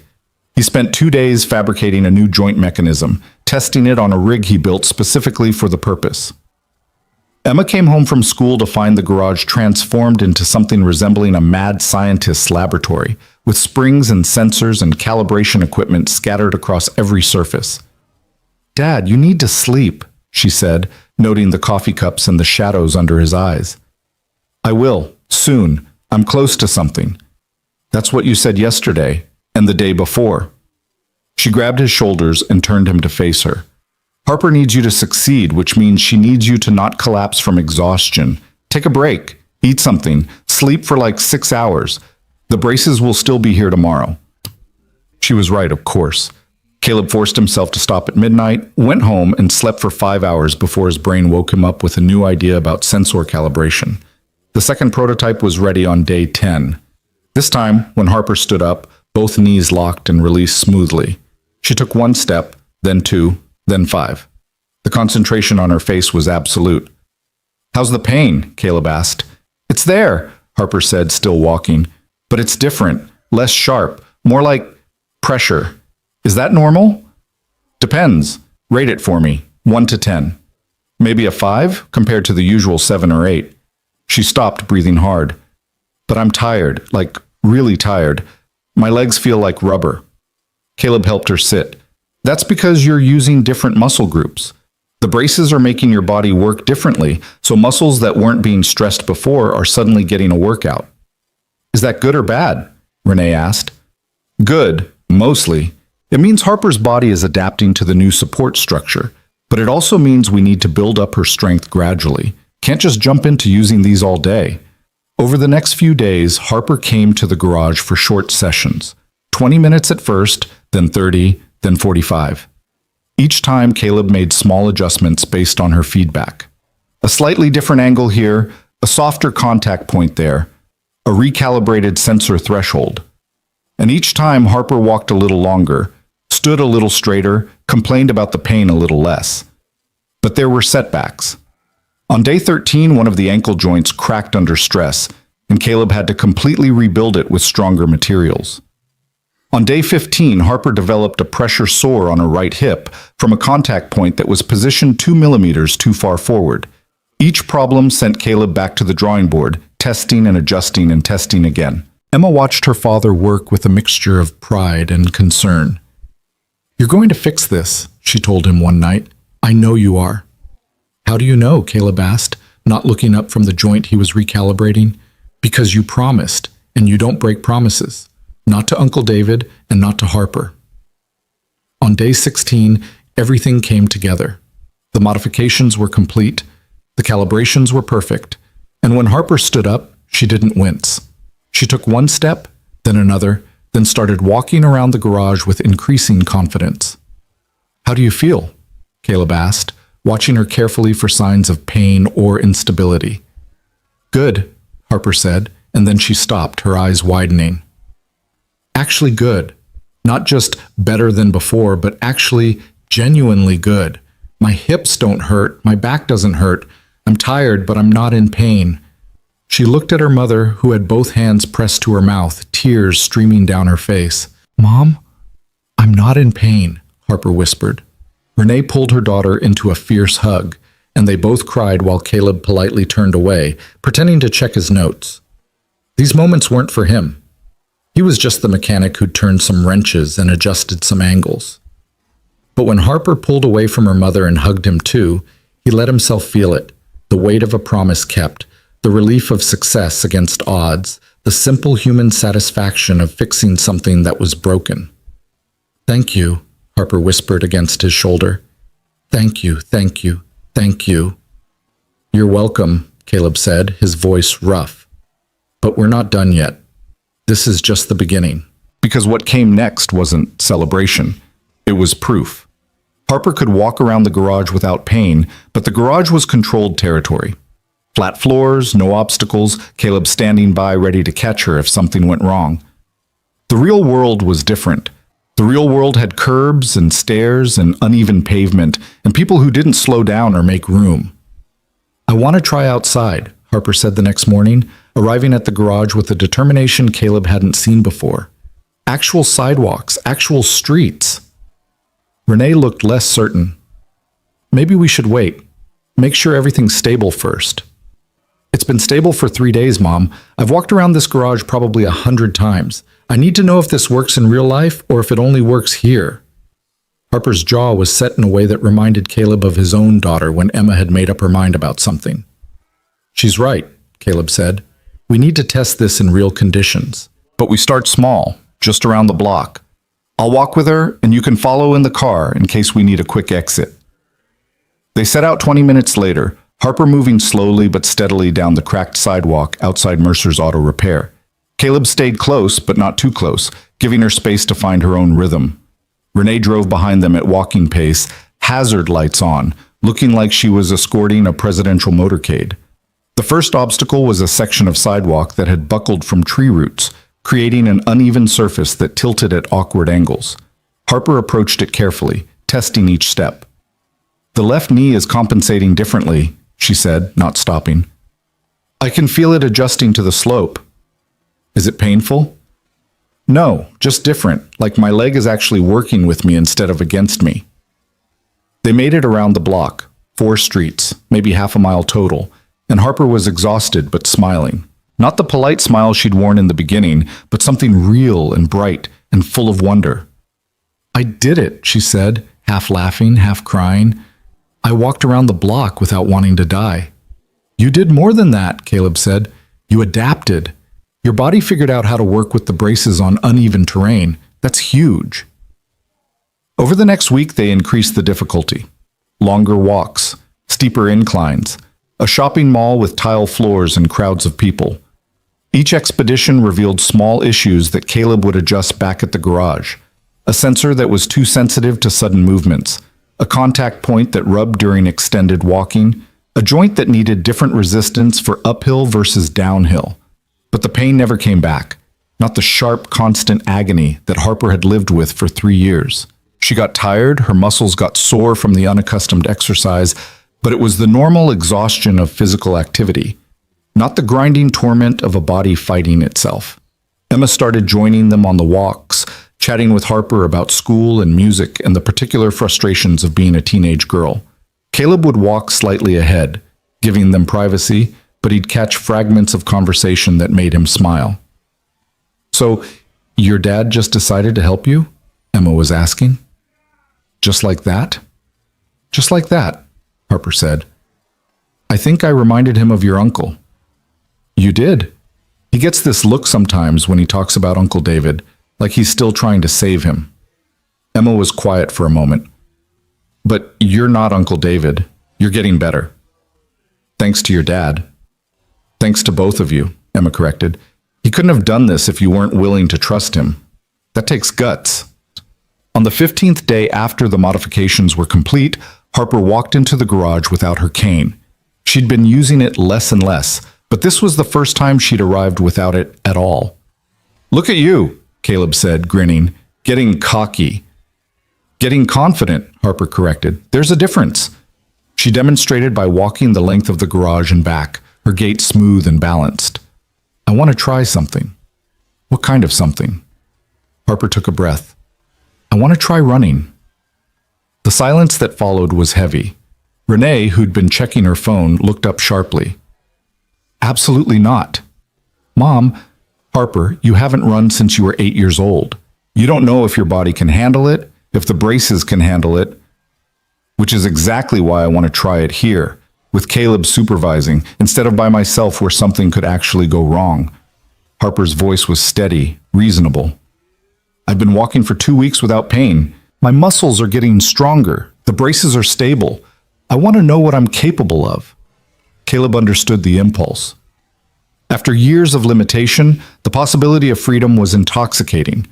He spent 2 days fabricating a new joint mechanism, testing it on a rig he built specifically for the purpose. Emma came home from school to find the garage transformed into something resembling a mad scientist's laboratory, with springs and sensors and calibration equipment scattered across every surface. "Dad, you need to sleep," she said, noting the coffee cups and the shadows under his eyes. "I will, soon. I'm close to something." "That's what you said yesterday, and the day before." She grabbed his shoulders and turned him to face her. "Harper needs you to succeed, which means she needs you to not collapse from exhaustion. Take a break, eat something, sleep for like 6 hours. The braces will still be here tomorrow." She was right, of course. Caleb forced himself to stop at midnight, went home, and slept for 5 hours before his brain woke him up with a new idea about sensor calibration. The second prototype was ready on day 10. This time, when Harper stood up, both knees locked and released smoothly. She took 1 step, then 2, then 5. The concentration on her face was absolute. "How's the pain?" Caleb asked. "It's there," Harper said, still walking. "But it's different, less sharp, more like pressure. Is that normal?" "Depends. Rate it for me, 1 to 10. Maybe a 5 compared to the usual 7 or 8. She stopped, breathing hard. "But I'm tired, like really tired. My legs feel like rubber." Caleb helped her sit. "That's because you're using different muscle groups. The braces are making your body work differently, so muscles that weren't being stressed before are suddenly getting a workout." "Is that good or bad?" Renee asked. "Good, mostly. It means Harper's body is adapting to the new support structure, but it also means we need to build up her strength gradually. Can't just jump into using these all day." Over the next few days, Harper came to the garage for short sessions. 20 minutes at first, then 30, then 45. Each time, Caleb made small adjustments based on her feedback. A slightly different angle here, a softer contact point there, a recalibrated sensor threshold. And each time, Harper walked a little longer, stood a little straighter, complained about the pain a little less. But there were setbacks. On day 13, one of the ankle joints cracked under stress, and Caleb had to completely rebuild it with stronger materials. On day 15, Harper developed a pressure sore on her right hip from a contact point that was positioned 2 millimeters too far forward. Each problem sent Caleb back to the drawing board, testing and adjusting and testing again. Emma watched her father work with a mixture of pride and concern. "You're going to fix this," she told him one night. "I know you are." "How do you know?" Caleb asked, not looking up from the joint he was recalibrating. "Because you promised, and you don't break promises. Not to Uncle David and not to Harper." On day 16, everything came together. The modifications were complete, the calibrations were perfect, and when Harper stood up, she didn't wince. She took 1 step, then another, then started walking around the garage with increasing confidence. "How do you feel?" Caleb asked, watching her carefully for signs of pain or instability. "Good," Harper said, and then she stopped, her eyes widening. "Actually good. Not just better than before, but actually genuinely good. My hips don't hurt, my back doesn't hurt. I'm tired, but I'm not in pain." She looked at her mother, who had both hands pressed to her mouth, tears streaming down her face. "Mom, I'm not in pain," Harper whispered. Renee pulled her daughter into a fierce hug, and they both cried while Caleb politely turned away, pretending to check his notes. These moments weren't for him. He was just the mechanic who'd turned some wrenches and adjusted some angles. But when Harper pulled away from her mother and hugged him too, he let himself feel it, the weight of a promise kept, the relief of success against odds, the simple human satisfaction of fixing something that was broken. "Thank you," Harper whispered against his shoulder. "Thank you, thank you, thank you." "You're welcome," Caleb said, his voice rough. "But we're not done yet. This is just the beginning." Because what came next wasn't celebration. It was proof. Harper could walk around the garage without pain, but the garage was controlled territory. Flat floors, no obstacles, Caleb standing by ready to catch her if something went wrong. The real world was different. The real world had curbs and stairs and uneven pavement, and people who didn't slow down or make room. "I want to try outside," Harper said the next morning, arriving at the garage with a determination Caleb hadn't seen before. Actual sidewalks, actual streets. Renee looked less certain. "Maybe we should wait. Make sure everything's stable first." "It's been stable for 3 days, Mom. I've walked around this garage probably 100 times. I need to know if this works in real life or if it only works here." Harper's jaw was set in a way that reminded Caleb of his own daughter when Emma had made up her mind about something. "She's right," Caleb said. "We need to test this in real conditions. But we start small, just around the block. I'll walk with her, and you can follow in the car in case we need a quick exit." They set out 20 minutes later, Harper moving slowly but steadily down the cracked sidewalk outside Mercer's Auto Repair. Caleb stayed close, but not too close, giving her space to find her own rhythm. Renee drove behind them at walking pace, hazard lights on, looking like she was escorting a presidential motorcade. The first obstacle was a section of sidewalk that had buckled from tree roots, creating an uneven surface that tilted at awkward angles. Harper approached it carefully, testing each step. "The left knee is compensating differently," she said, not stopping. "I can feel it adjusting to the slope." "Is it painful?" "No, just different, like my leg is actually working with me instead of against me." They made it around the block, 4 streets, maybe half a mile total, and Harper was exhausted but smiling. Not the polite smile she'd worn in the beginning, but something real and bright and full of wonder. "I did it," she said, half laughing, half crying. "I walked around the block without wanting to die." "You did more than that," Caleb said. "You adapted. Your body figured out how to work with the braces on uneven terrain. That's huge." Over the next week, they increased the difficulty. Longer walks, steeper inclines, a shopping mall with tile floors and crowds of people. Each expedition revealed small issues that Caleb would adjust back at the garage. A sensor that was too sensitive to sudden movements, a contact point that rubbed during extended walking, a joint that needed different resistance for uphill versus downhill. But the pain never came back, not the sharp, constant agony that Harper had lived with for 3 years. She got tired, her muscles got sore from the unaccustomed exercise, but it was the normal exhaustion of physical activity, not the grinding torment of a body fighting itself. Emma started joining them on the walks, chatting with Harper about school and music and the particular frustrations of being a teenage girl. Caleb would walk slightly ahead, giving them privacy, but he'd catch fragments of conversation that made him smile. "So, your dad just decided to help you?" Emma was asking. "Just like that?" "Just like that," Harper said. "I think I reminded him of your uncle." "You did. He gets this look sometimes when he talks about Uncle David, like he's still trying to save him." Emma was quiet for a moment. "But you're not Uncle David. You're getting better. Thanks to your dad." "Thanks to both of you," Emma corrected. "He couldn't have done this if you weren't willing to trust him. That takes guts." On the 15th day after the modifications were complete, Harper walked into the garage without her cane. She'd been using it less and less, but this was the first time she'd arrived without it at all. "Look at you," Caleb said, grinning, "getting cocky." "Getting confident," Harper corrected. "There's a difference." She demonstrated by walking the length of the garage and back, her gait smooth and balanced. "I want to try something." "What kind of something?" Harper took a breath. "I want to try running." The silence that followed was heavy. Renee, who'd been checking her phone, looked up sharply. "Absolutely not." "Mom," "Harper, you haven't run since you were 8 years old. You don't know if your body can handle it, if the braces can handle it, which is exactly why I want to try it here, with Caleb supervising, instead of by myself where something could actually go wrong." Harper's voice was steady, reasonable. "I've been walking for 2 weeks without pain. My muscles are getting stronger. The braces are stable. I want to know what I'm capable of." Caleb understood the impulse. After years of limitation, the possibility of freedom was intoxicating,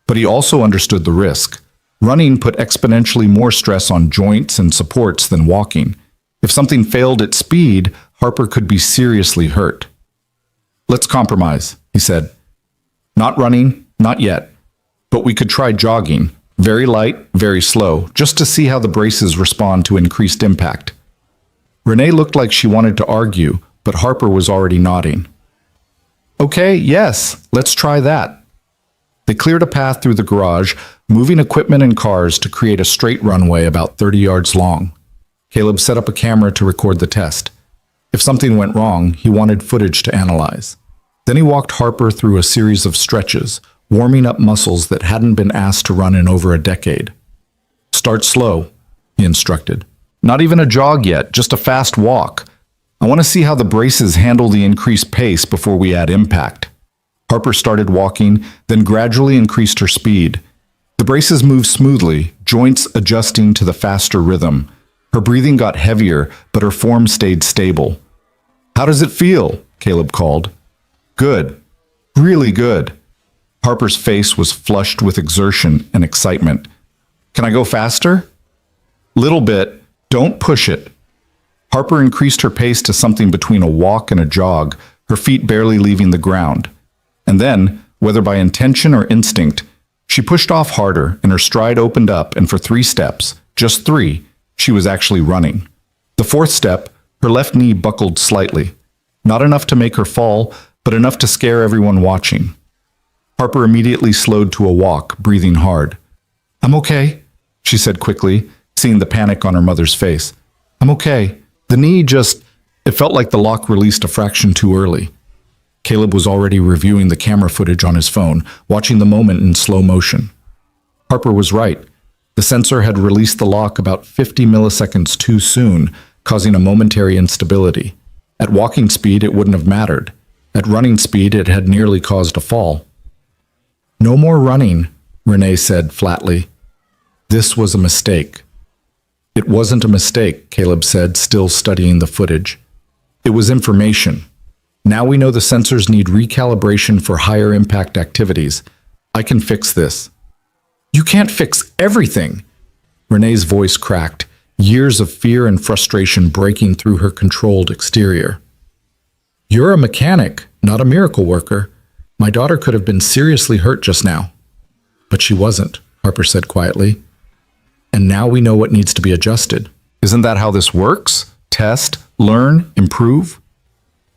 but he also understood the risk. Running put exponentially more stress on joints and supports than walking. If something failed at speed, Harper could be seriously hurt. "Let's compromise," he said. "Not running, not yet. But we could try jogging, very light, very slow, just to see how the braces respond to increased impact." Renee looked like she wanted to argue, but Harper was already nodding. "Okay, yes, let's try that." They cleared a path through the garage, moving equipment and cars to create a straight runway about 30 yards long. Caleb set up a camera to record the test. If something went wrong, he wanted footage to analyze. Then he walked Harper through a series of stretches, warming up muscles that hadn't been asked to run in over a decade. "Start slow," he instructed. "Not even a jog yet, just a fast walk. I want to see how the braces handle the increased pace before we add impact." Harper started walking, then gradually increased her speed. The braces moved smoothly, joints adjusting to the faster rhythm. Her breathing got heavier, but her form stayed stable. "How does it feel?" Caleb called. "Good. Really good." Harper's face was flushed with exertion and excitement. "Can I go faster?" "Little bit. Don't push it." Harper increased her pace to something between a walk and a jog, her feet barely leaving the ground. And then, whether by intention or instinct, she pushed off harder and her stride opened up, and for 3 steps, just 3, she was actually running. The 4th step, her left knee buckled slightly. Not enough to make her fall, but enough to scare everyone watching. Harper immediately slowed to a walk, breathing hard. "I'm okay," she said quickly, seeing the panic on her mother's face. "I'm okay. The knee just..." It felt like the lock released a fraction too early. Caleb was already reviewing the camera footage on his phone, watching the moment in slow motion. Harper was right. The sensor had released the lock about 50 milliseconds too soon, causing a momentary instability. At walking speed, it wouldn't have mattered. At running speed, it had nearly caused a fall. "No more running," Renee said flatly. "This was a mistake." "It wasn't a mistake," Caleb said, still studying the footage. "It was information. Now we know the sensors need recalibration for higher impact activities. I can fix this." "You can't fix everything!" Renee's voice cracked, years of fear and frustration breaking through her controlled exterior. "You're a mechanic, not a miracle worker. My daughter could have been seriously hurt just now." "But she wasn't," Harper said quietly. "And now we know what needs to be adjusted." "Isn't that how this works? Test, learn, improve?"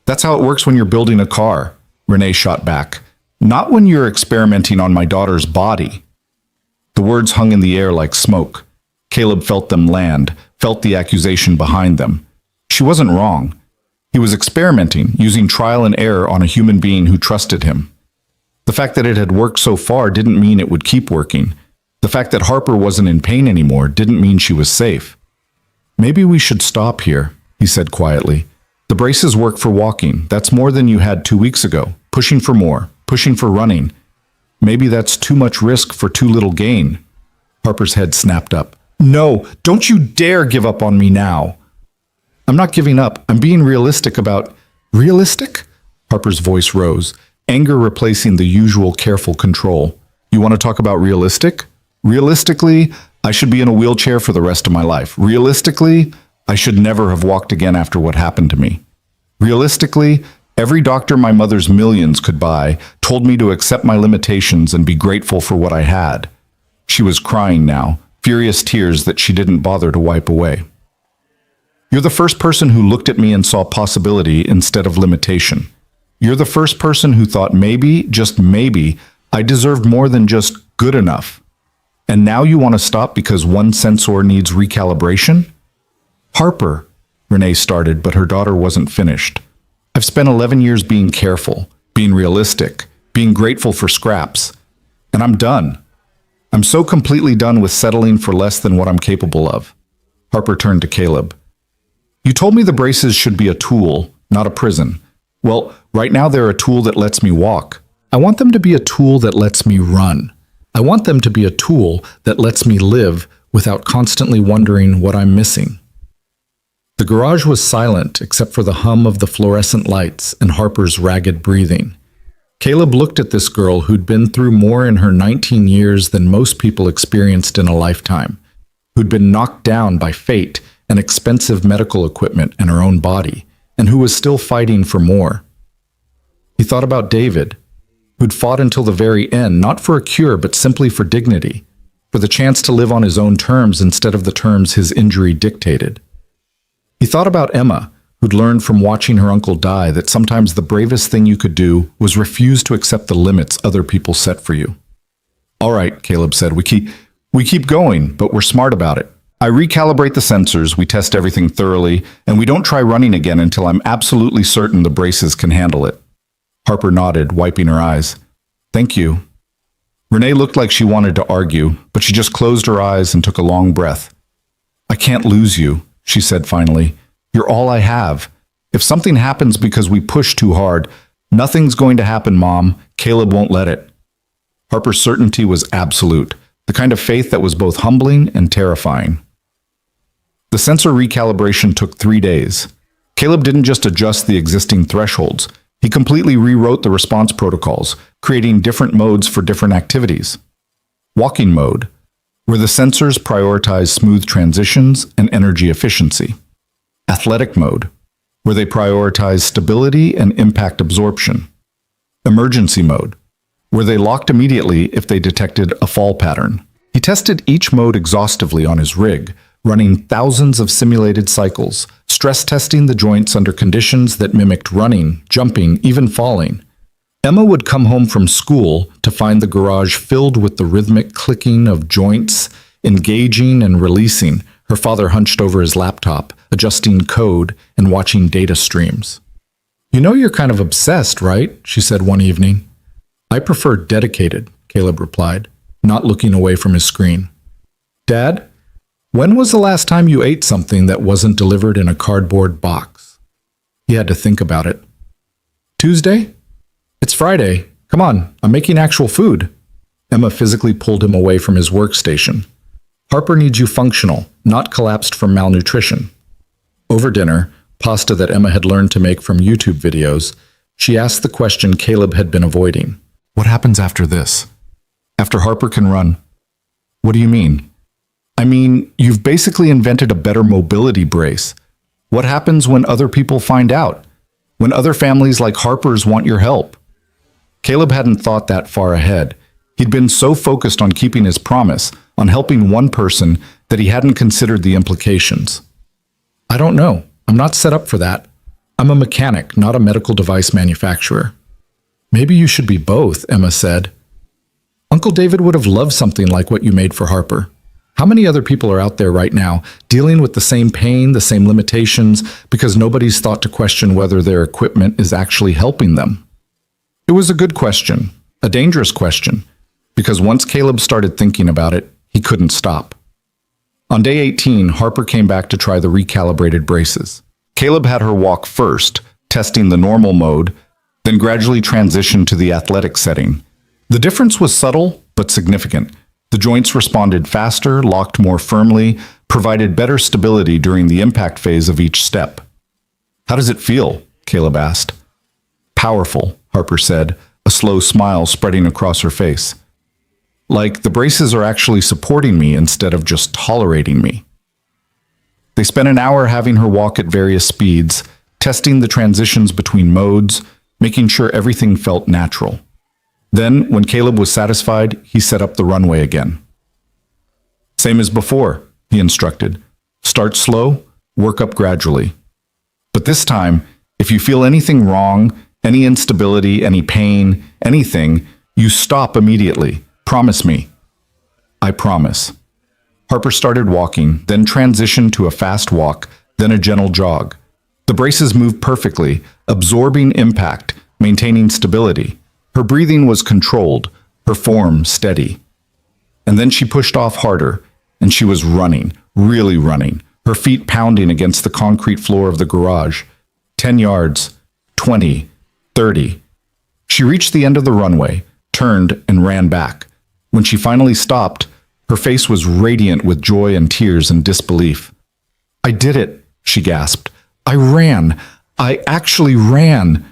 "That's how it works when you're building a car," Renee shot back. "Not when you're experimenting on my daughter's body." The words hung in the air like smoke. Caleb felt them land, felt the accusation behind them. She wasn't wrong. He was experimenting, using trial and error on a human being who trusted him. The fact that it had worked so far didn't mean it would keep working. The fact that Harper wasn't in pain anymore didn't mean she was safe. "Maybe we should stop here," he said quietly. "The braces work for walking. That's more than you had 2 weeks ago. Pushing for more. Pushing for running. Maybe that's too much risk for too little gain." Harper's head snapped up. "No, don't you dare give up on me now." "I'm not giving up. I'm being realistic about..." "Realistic?" Harper's voice rose, anger replacing the usual careful control. "You want to talk about realistic? Realistically, I should be in a wheelchair for the rest of my life. Realistically, I should never have walked again after what happened to me. Realistically, every doctor my mother's millions could buy told me to accept my limitations and be grateful for what I had." She was crying now, furious tears that she didn't bother to wipe away. "You're the first person who looked at me and saw possibility instead of limitation. You're the first person who thought maybe, just maybe, I deserved more than just good enough. And now you want to stop because one sensor needs recalibration?" "Harper," Renee started, but her daughter wasn't finished. "I've spent 11 years being careful, being realistic, being grateful for scraps. And I'm done. I'm so completely done with settling for less than what I'm capable of." Harper turned to Caleb. "You told me the braces should be a tool, not a prison. Well, right now they're a tool that lets me walk. I want them to be a tool that lets me run. I want them to be a tool that lets me live without constantly wondering what I'm missing." The garage was silent except for the hum of the fluorescent lights and Harper's ragged breathing. Caleb looked at this girl who'd been through more in her 19 years than most people experienced in a lifetime, who'd been knocked down by fate and expensive medical equipment and her own body, and who was still fighting for more. He thought about David, who'd fought until the very end, not for a cure, but simply for dignity, for the chance to live on his own terms instead of the terms his injury dictated. He thought about Emma, who'd learned from watching her uncle die that sometimes the bravest thing you could do was refuse to accept the limits other people set for you. All right, Caleb said, we keep going, but we're smart about it. I recalibrate the sensors, we test everything thoroughly, and we don't try running again until I'm absolutely certain the braces can handle it. Harper nodded, wiping her eyes. Thank you. Renee looked like she wanted to argue, but she just closed her eyes and took a long breath. I can't lose you, she said finally. You're all I have. If something happens because we push too hard, nothing's going to happen, Mom. Caleb won't let it. Harper's certainty was absolute, the kind of faith that was both humbling and terrifying. The sensor recalibration took 3 days. Caleb didn't just adjust the existing thresholds. He completely rewrote the response protocols, creating different modes for different activities. Walking mode, where the sensors prioritize smooth transitions and energy efficiency. Athletic mode, where they prioritize stability and impact absorption. Emergency mode, where they locked immediately if they detected a fall pattern. He tested each mode exhaustively on his rig, running thousands of simulated cycles, stress testing the joints under conditions that mimicked running, jumping, even falling. Emma would come home from school to find the garage filled with the rhythmic clicking of joints, engaging and releasing, her father hunched over his laptop, adjusting code and watching data streams. You know you're kind of obsessed, right? She said one evening. I prefer dedicated, Caleb replied, not looking away from his screen. Dad, when was the last time you ate something that wasn't delivered in a cardboard box? He had to think about it. Tuesday? It's Friday. Come on, I'm making actual food. Emma physically pulled him away from his workstation. Harper needs you functional, not collapsed from malnutrition. Over dinner, pasta that Emma had learned to make from YouTube videos, she asked the question Caleb had been avoiding. What happens after this? After Harper can run? What do you mean? I mean, you've basically invented a better mobility brace. What happens when other people find out? When other families like Harper's want your help? Caleb hadn't thought that far ahead. He'd been so focused on keeping his promise, on helping one person, that he hadn't considered the implications. I don't know. I'm not set up for that. I'm a mechanic, not a medical device manufacturer. Maybe you should be both, Emma said. Uncle David would have loved something like what you made for Harper. How many other people are out there right now dealing with the same pain, the same limitations, because nobody's thought to question whether their equipment is actually helping them? It was a good question, a dangerous question, because once Caleb started thinking about it, he couldn't stop. On day 18, Harper came back to try the recalibrated braces. Caleb had her walk first, testing the normal mode, then gradually transitioned to the athletic setting. The difference was subtle but significant. The joints responded faster, locked more firmly, provided better stability during the impact phase of each step. How does it feel? Caleb asked. Powerful, Harper said, a slow smile spreading across her face. Like the braces are actually supporting me instead of just tolerating me. They spent an hour having her walk at various speeds, testing the transitions between modes, making sure everything felt natural. Then, when Caleb was satisfied, he set up the runway again. Same as before, he instructed. Start slow, work up gradually. But this time, if you feel anything wrong, any instability, any pain, anything, you stop immediately. Promise me. I promise. Harper started walking, then transitioned to a fast walk, then a gentle jog. The braces moved perfectly, absorbing impact, maintaining stability. Her breathing was controlled, her form steady. And then she pushed off harder, and she was running, really running, her feet pounding against the concrete floor of the garage. 10 yards, 20, 30. She reached the end of the runway, turned, and ran back. When she finally stopped, her face was radiant with joy and tears and disbelief. I did it, she gasped. I ran. I actually ran.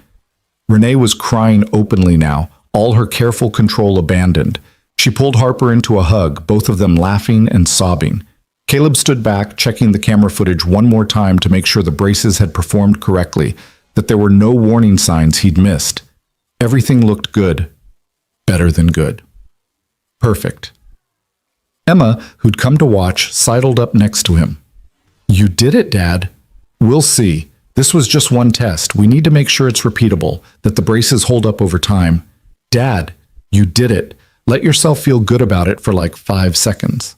Renee was crying openly now, all her careful control abandoned. She pulled Harper into a hug, both of them laughing and sobbing. Caleb stood back, checking the camera footage one more time to make sure the braces had performed correctly, that there were no warning signs he'd missed. Everything looked good. Better than good. Perfect. Emma, who'd come to watch, sidled up next to him. "You did it, Dad." "We'll see. This was just one test. We need to make sure it's repeatable, that the braces hold up over time." "Dad, you did it. Let yourself feel good about it for like 5 seconds."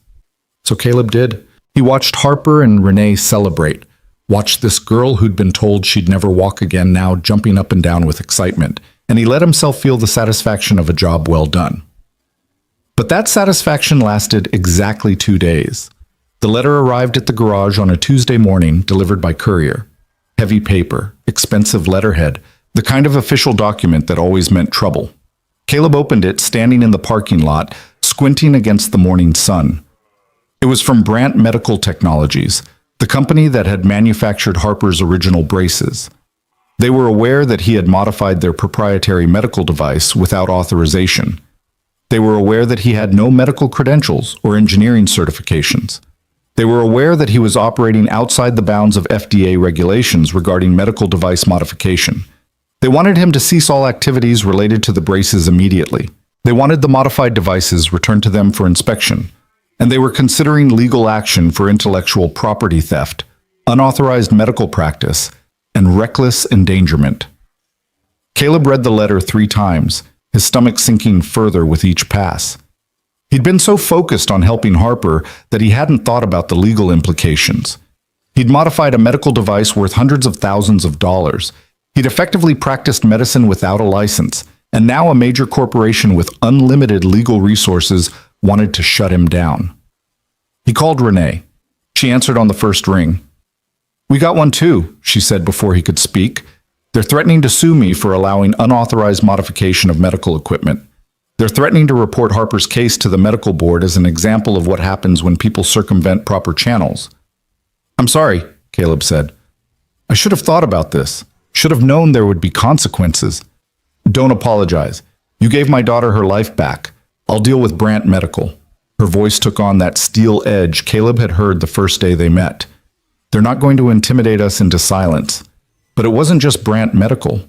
So Caleb did. He watched Harper and Renee celebrate, watched this girl who'd been told she'd never walk again now jumping up and down with excitement, and he let himself feel the satisfaction of a job well done. But that satisfaction lasted exactly 2 days. The letter arrived at the garage on a Tuesday morning, delivered by courier. Heavy paper, expensive letterhead, the kind of official document that always meant trouble. Caleb opened it, standing in the parking lot, squinting against the morning sun. It was from Brandt Medical Technologies, the company that had manufactured Harper's original braces. They were aware that he had modified their proprietary medical device without authorization. They were aware that he had no medical credentials or engineering certifications. They were aware that he was operating outside the bounds of FDA regulations regarding medical device modification. They wanted him to cease all activities related to the braces immediately. They wanted the modified devices returned to them for inspection. And they were considering legal action for intellectual property theft, unauthorized medical practice, and reckless endangerment. Caleb read the letter 3 times, his stomach sinking further with each pass. He'd been so focused on helping Harper that he hadn't thought about the legal implications. He'd modified a medical device worth hundreds of thousands of dollars. He'd effectively practiced medicine without a license, and now a major corporation with unlimited legal resources wanted to shut him down. He called Renee. She answered on the first ring. "We got one too," she said before he could speak. "They're threatening to sue me for allowing unauthorized modification of medical equipment. They're threatening to report Harper's case to the medical board as an example of what happens when people circumvent proper channels." "I'm sorry," Caleb said. "I should have thought about this. Should have known there would be consequences." "Don't apologize. You gave my daughter her life back. I'll deal with Brandt Medical." Her voice took on that steel edge Caleb had heard the first day they met. "They're not going to intimidate us into silence." But it wasn't just Brandt Medical.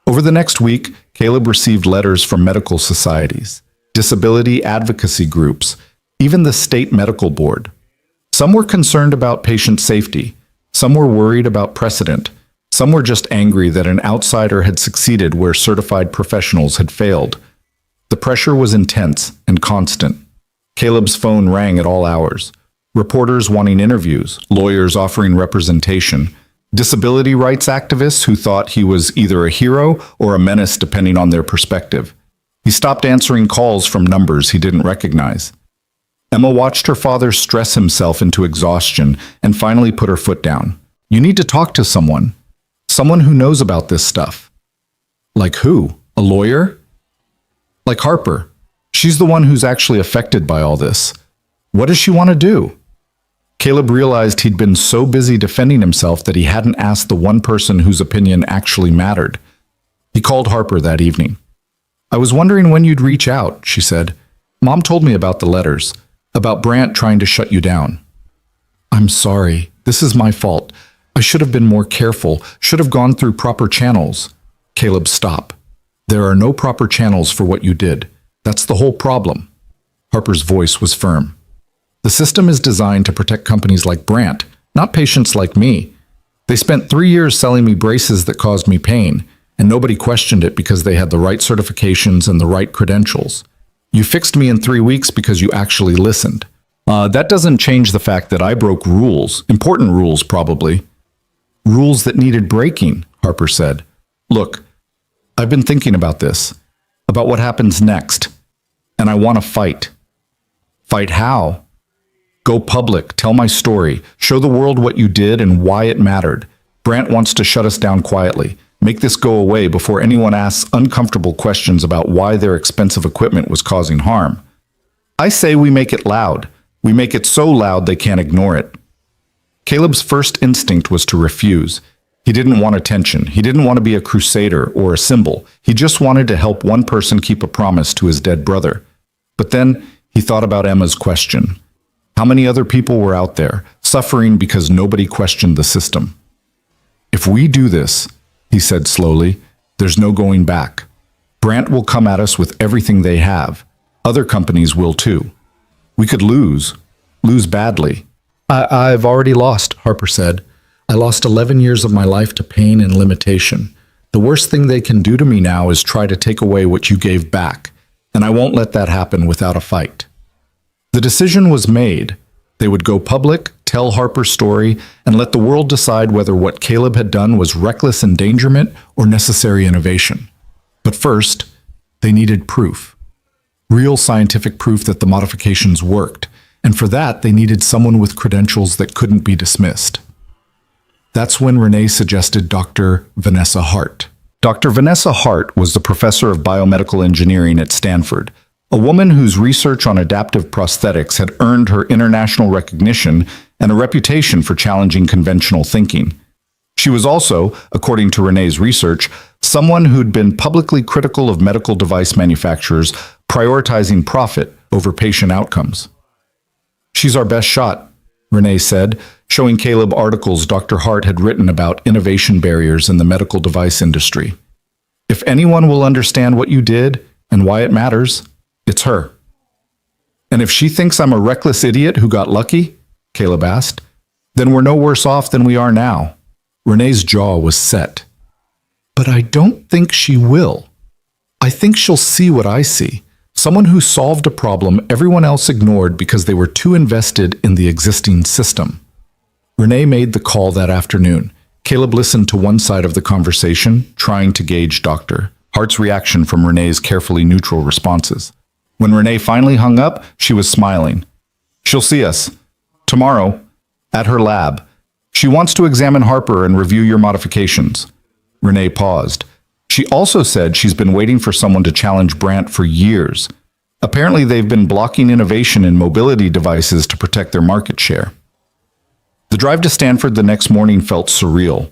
Over the next week, Caleb received letters from medical societies, disability advocacy groups, even the state medical board. Some were concerned about patient safety. Some were worried about precedent. Some were just angry that an outsider had succeeded where certified professionals had failed. The pressure was intense and constant. Caleb's phone rang at all hours. Reporters wanting interviews, lawyers offering representation, disability rights activists who thought he was either a hero or a menace depending on their perspective. He stopped answering calls from numbers he didn't recognize. Emma watched her father stress himself into exhaustion and finally put her foot down. "You need to talk to someone. Someone who knows about this stuff." "Like who? A lawyer?" "Like Harper. She's the one who's actually affected by all this. What does she want to do?" Caleb realized he'd been so busy defending himself that he hadn't asked the one person whose opinion actually mattered. He called Harper that evening. "I was wondering when you'd reach out," she said. "Mom told me about the letters, about Brandt trying to shut you down." "I'm sorry. This is my fault. I should have been more careful, should have gone through proper channels." "Caleb, stop. There are no proper channels for what you did. That's the whole problem." Harper's voice was firm. "The system is designed to protect companies like Brandt, not patients like me. They spent 3 years selling me braces that caused me pain, and nobody questioned it because they had the right certifications and the right credentials. You fixed me in 3 weeks because you actually listened. That doesn't change the fact that I broke rules, important rules probably." "Rules that needed breaking," Harper said. "Look, I've been thinking about this, about what happens next, and I want to fight." "Fight how?" "Go public, tell my story, show the world what you did and why it mattered. Brandt wants to shut us down quietly. Make this go away before anyone asks uncomfortable questions about why their expensive equipment was causing harm. I say we make it loud. We make it so loud they can't ignore it." Caleb's first instinct was to refuse. He didn't want attention. He didn't want to be a crusader or a symbol. He just wanted to help one person keep a promise to his dead brother. But then he thought about Emma's question. How many other people were out there, suffering because nobody questioned the system? If we do this, he said slowly, there's no going back. Brant will come at us with everything they have. Other companies will too. We could lose badly. I've already lost, Harper said. I lost 11 years of my life to pain and limitation. The worst thing they can do to me now is try to take away what you gave back, and I won't let that happen without a fight. The decision was made. They would go public, tell Harper's story, and let the world decide whether what Caleb had done was reckless endangerment or necessary innovation. But first, they needed proof. Real scientific proof that the modifications worked, and for that they needed someone with credentials that couldn't be dismissed. That's when Renee suggested Dr. Vanessa Hart. Dr. Vanessa Hart was the professor of biomedical engineering at Stanford, a woman whose research on adaptive prosthetics had earned her international recognition and a reputation for challenging conventional thinking. She was also, according to Renee's research, someone who'd been publicly critical of medical device manufacturers prioritizing profit over patient outcomes. She's our best shot, Renee said, showing Caleb articles Dr. Hart had written about innovation barriers in the medical device industry. If anyone will understand what you did and why it matters, it's her. And if she thinks I'm a reckless idiot who got lucky, Caleb asked, then we're no worse off than we are now. Renee's jaw was set. But I don't think she will. I think she'll see what I see. Someone who solved a problem everyone else ignored because they were too invested in the existing system. Renee made the call that afternoon. Caleb listened to one side of the conversation, trying to gauge Dr. Hart's reaction from Renee's carefully neutral responses. When Renee finally hung up, she was smiling. She'll see us. Tomorrow, at her lab. She wants to examine Harper and review your modifications. Renee paused. She also said she's been waiting for someone to challenge Brant for years. Apparently, they've been blocking innovation in mobility devices to protect their market share. The drive to Stanford the next morning felt surreal.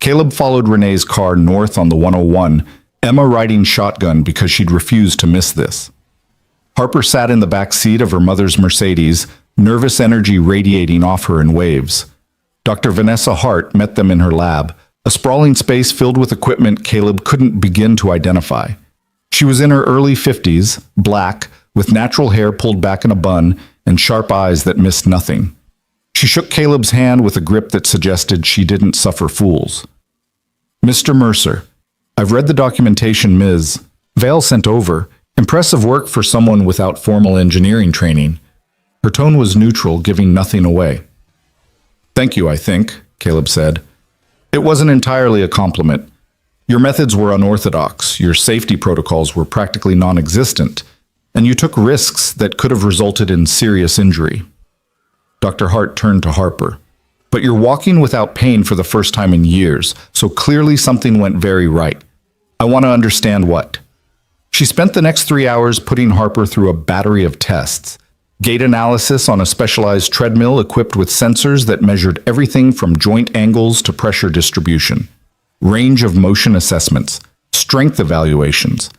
Caleb followed Renee's car north on the 101, Emma riding shotgun because she'd refused to miss this. Harper sat in the back seat of her mother's Mercedes, nervous energy radiating off her in waves. Dr. Vanessa Hart met them in her lab, a sprawling space filled with equipment Caleb couldn't begin to identify. She was in her early 50s, black, with natural hair pulled back in a bun and sharp eyes that missed nothing. She shook Caleb's hand with a grip that suggested she didn't suffer fools. Mr. Mercer, I've read the documentation Ms. Vale sent over. Impressive work for someone without formal engineering training. Her tone was neutral, giving nothing away. Thank you, I think, Caleb said. It wasn't entirely a compliment. Your methods were unorthodox, your safety protocols were practically non-existent, and you took risks that could have resulted in serious injury. Dr. Hart turned to Harper. But you're walking without pain for the first time in years, so clearly something went very right. I want to understand what. She spent the next 3 hours putting Harper through a battery of tests. Gait analysis on a specialized treadmill equipped with sensors that measured everything from joint angles to pressure distribution. Range of motion assessments, strength evaluations.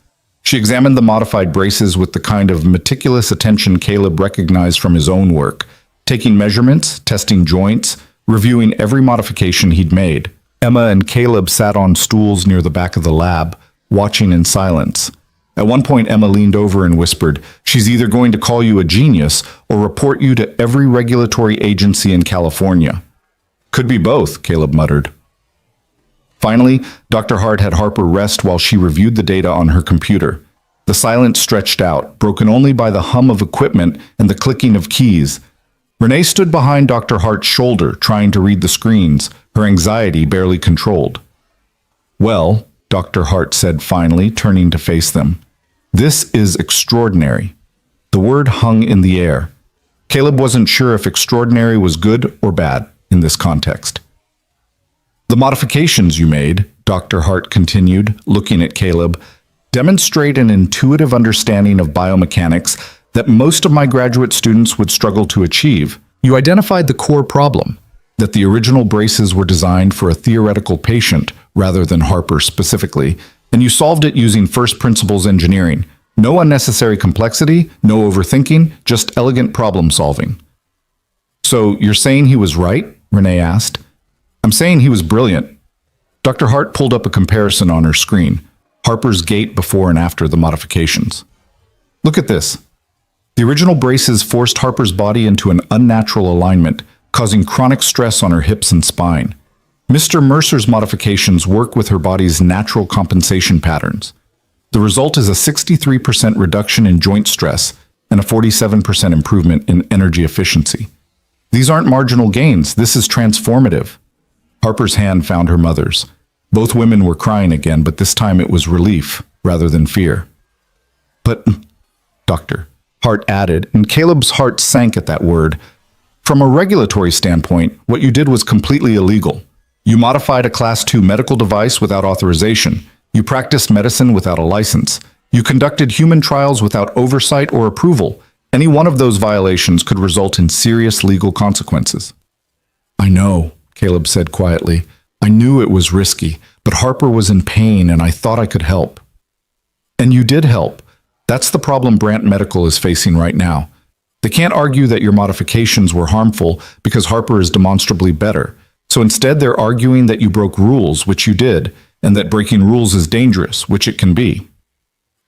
She examined the modified braces with the kind of meticulous attention Caleb recognized from his own work, taking measurements, testing joints, reviewing every modification he'd made. Emma and Caleb sat on stools near the back of the lab, watching in silence. At one point, Emma leaned over and whispered, "She's either going to call you a genius or report you to every regulatory agency in California." "Could be both," Caleb muttered. Finally, Dr. Hart had Harper rest while she reviewed the data on her computer. The silence stretched out, broken only by the hum of equipment and the clicking of keys. Renee stood behind Dr. Hart's shoulder, trying to read the screens, her anxiety barely controlled. "Well," Dr. Hart said finally, turning to face them, "this is extraordinary." The word hung in the air. Caleb wasn't sure if extraordinary was good or bad in this context. "The modifications you made," Dr. Hart continued, looking at Caleb, "demonstrate an intuitive understanding of biomechanics that most of my graduate students would struggle to achieve. You identified the core problem, that the original braces were designed for a theoretical patient rather than Harper specifically, and you solved it using first principles engineering. No unnecessary complexity, no overthinking, just elegant problem solving. So you're saying he was right? Renee asked. I'm saying he was brilliant. Dr. Hart pulled up a comparison on her screen, Harper's gait before and after the modifications. Look at this. The original braces forced Harper's body into an unnatural alignment, causing chronic stress on her hips and spine. Mr. Mercer's modifications work with her body's natural compensation patterns. The result is a 63% reduction in joint stress and a 47% improvement in energy efficiency. These aren't marginal gains, this is transformative. Harper's hand found her mother's. Both women were crying again, but this time it was relief rather than fear. But, Doctor, Hart added, and Caleb's heart sank at that word. From a regulatory standpoint, what you did was completely illegal. You modified a Class II medical device without authorization. You practiced medicine without a license. You conducted human trials without oversight or approval. Any one of those violations could result in serious legal consequences. I know, Caleb said quietly. I knew it was risky, but Harper was in pain and I thought I could help. And you did help. That's the problem Brant Medical is facing right now. They can't argue that your modifications were harmful because Harper is demonstrably better. So instead they're arguing that you broke rules, which you did, and that breaking rules is dangerous, which it can be.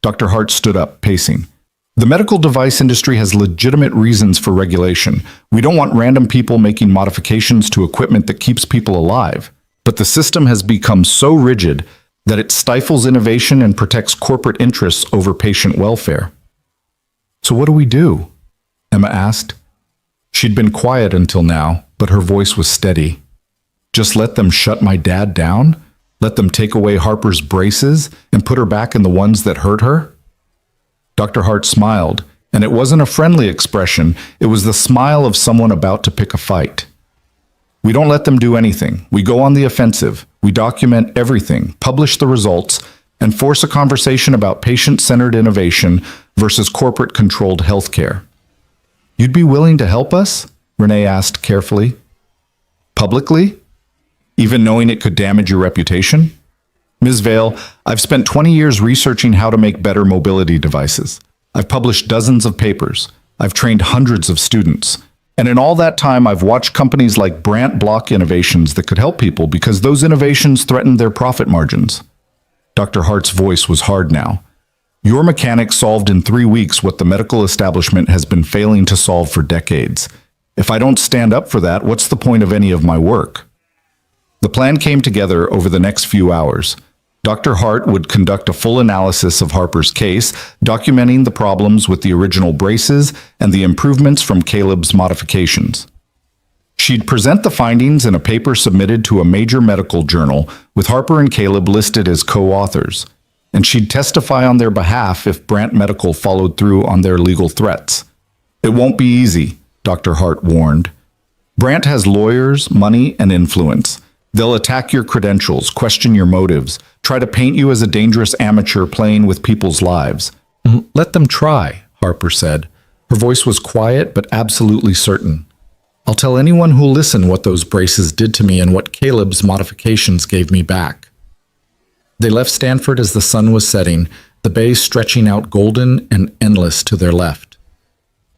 Dr. Hart stood up, pacing. The medical device industry has legitimate reasons for regulation. We don't want random people making modifications to equipment that keeps people alive. But the system has become so rigid that it stifles innovation and protects corporate interests over patient welfare. So what do we do? Emma asked. She'd been quiet until now, but her voice was steady. Just let them shut my dad down? Let them take away Harper's braces and put her back in the ones that hurt her? Dr. Hart smiled, and it wasn't a friendly expression, it was the smile of someone about to pick a fight. We don't let them do anything. We go on the offensive. We document everything, publish the results, and force a conversation about patient-centered innovation versus corporate-controlled healthcare. You'd be willing to help us? Renee asked carefully. Publicly? Even knowing it could damage your reputation? Ms. Vale, I've spent 20 years researching how to make better mobility devices. I've published dozens of papers. I've trained hundreds of students. And in all that time, I've watched companies like Brant block innovations that could help people because those innovations threatened their profit margins. Dr. Hart's voice was hard now. Your mechanic solved in 3 weeks what the medical establishment has been failing to solve for decades. If I don't stand up for that, what's the point of any of my work? The plan came together over the next few hours. Dr. Hart would conduct a full analysis of Harper's case, documenting the problems with the original braces and the improvements from Caleb's modifications. She'd present the findings in a paper submitted to a major medical journal, with Harper and Caleb listed as co-authors, and she'd testify on their behalf if Brant Medical followed through on their legal threats. It won't be easy, Dr. Hart warned. Brant has lawyers, money, and influence. They'll attack your credentials, question your motives, try to paint you as a dangerous amateur playing with people's lives. Let them try, Harper said. Her voice was quiet but absolutely certain. I'll tell anyone who'll listen what those braces did to me and what Caleb's modifications gave me back. They left Stanford as the sun was setting, the bay stretching out golden and endless to their left.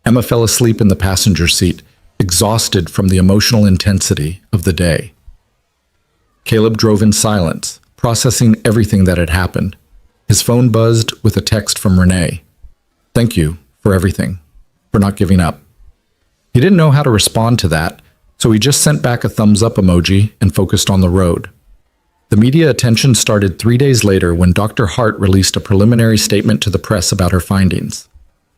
Emma fell asleep in the passenger seat, exhausted from the emotional intensity of the day. Caleb drove in silence, processing everything that had happened. His phone buzzed with a text from Renee. Thank you for everything, for not giving up. He didn't know how to respond to that, so he just sent back a thumbs-up emoji and focused on the road. The media attention started 3 days later when Dr. Hart released a preliminary statement to the press about her findings.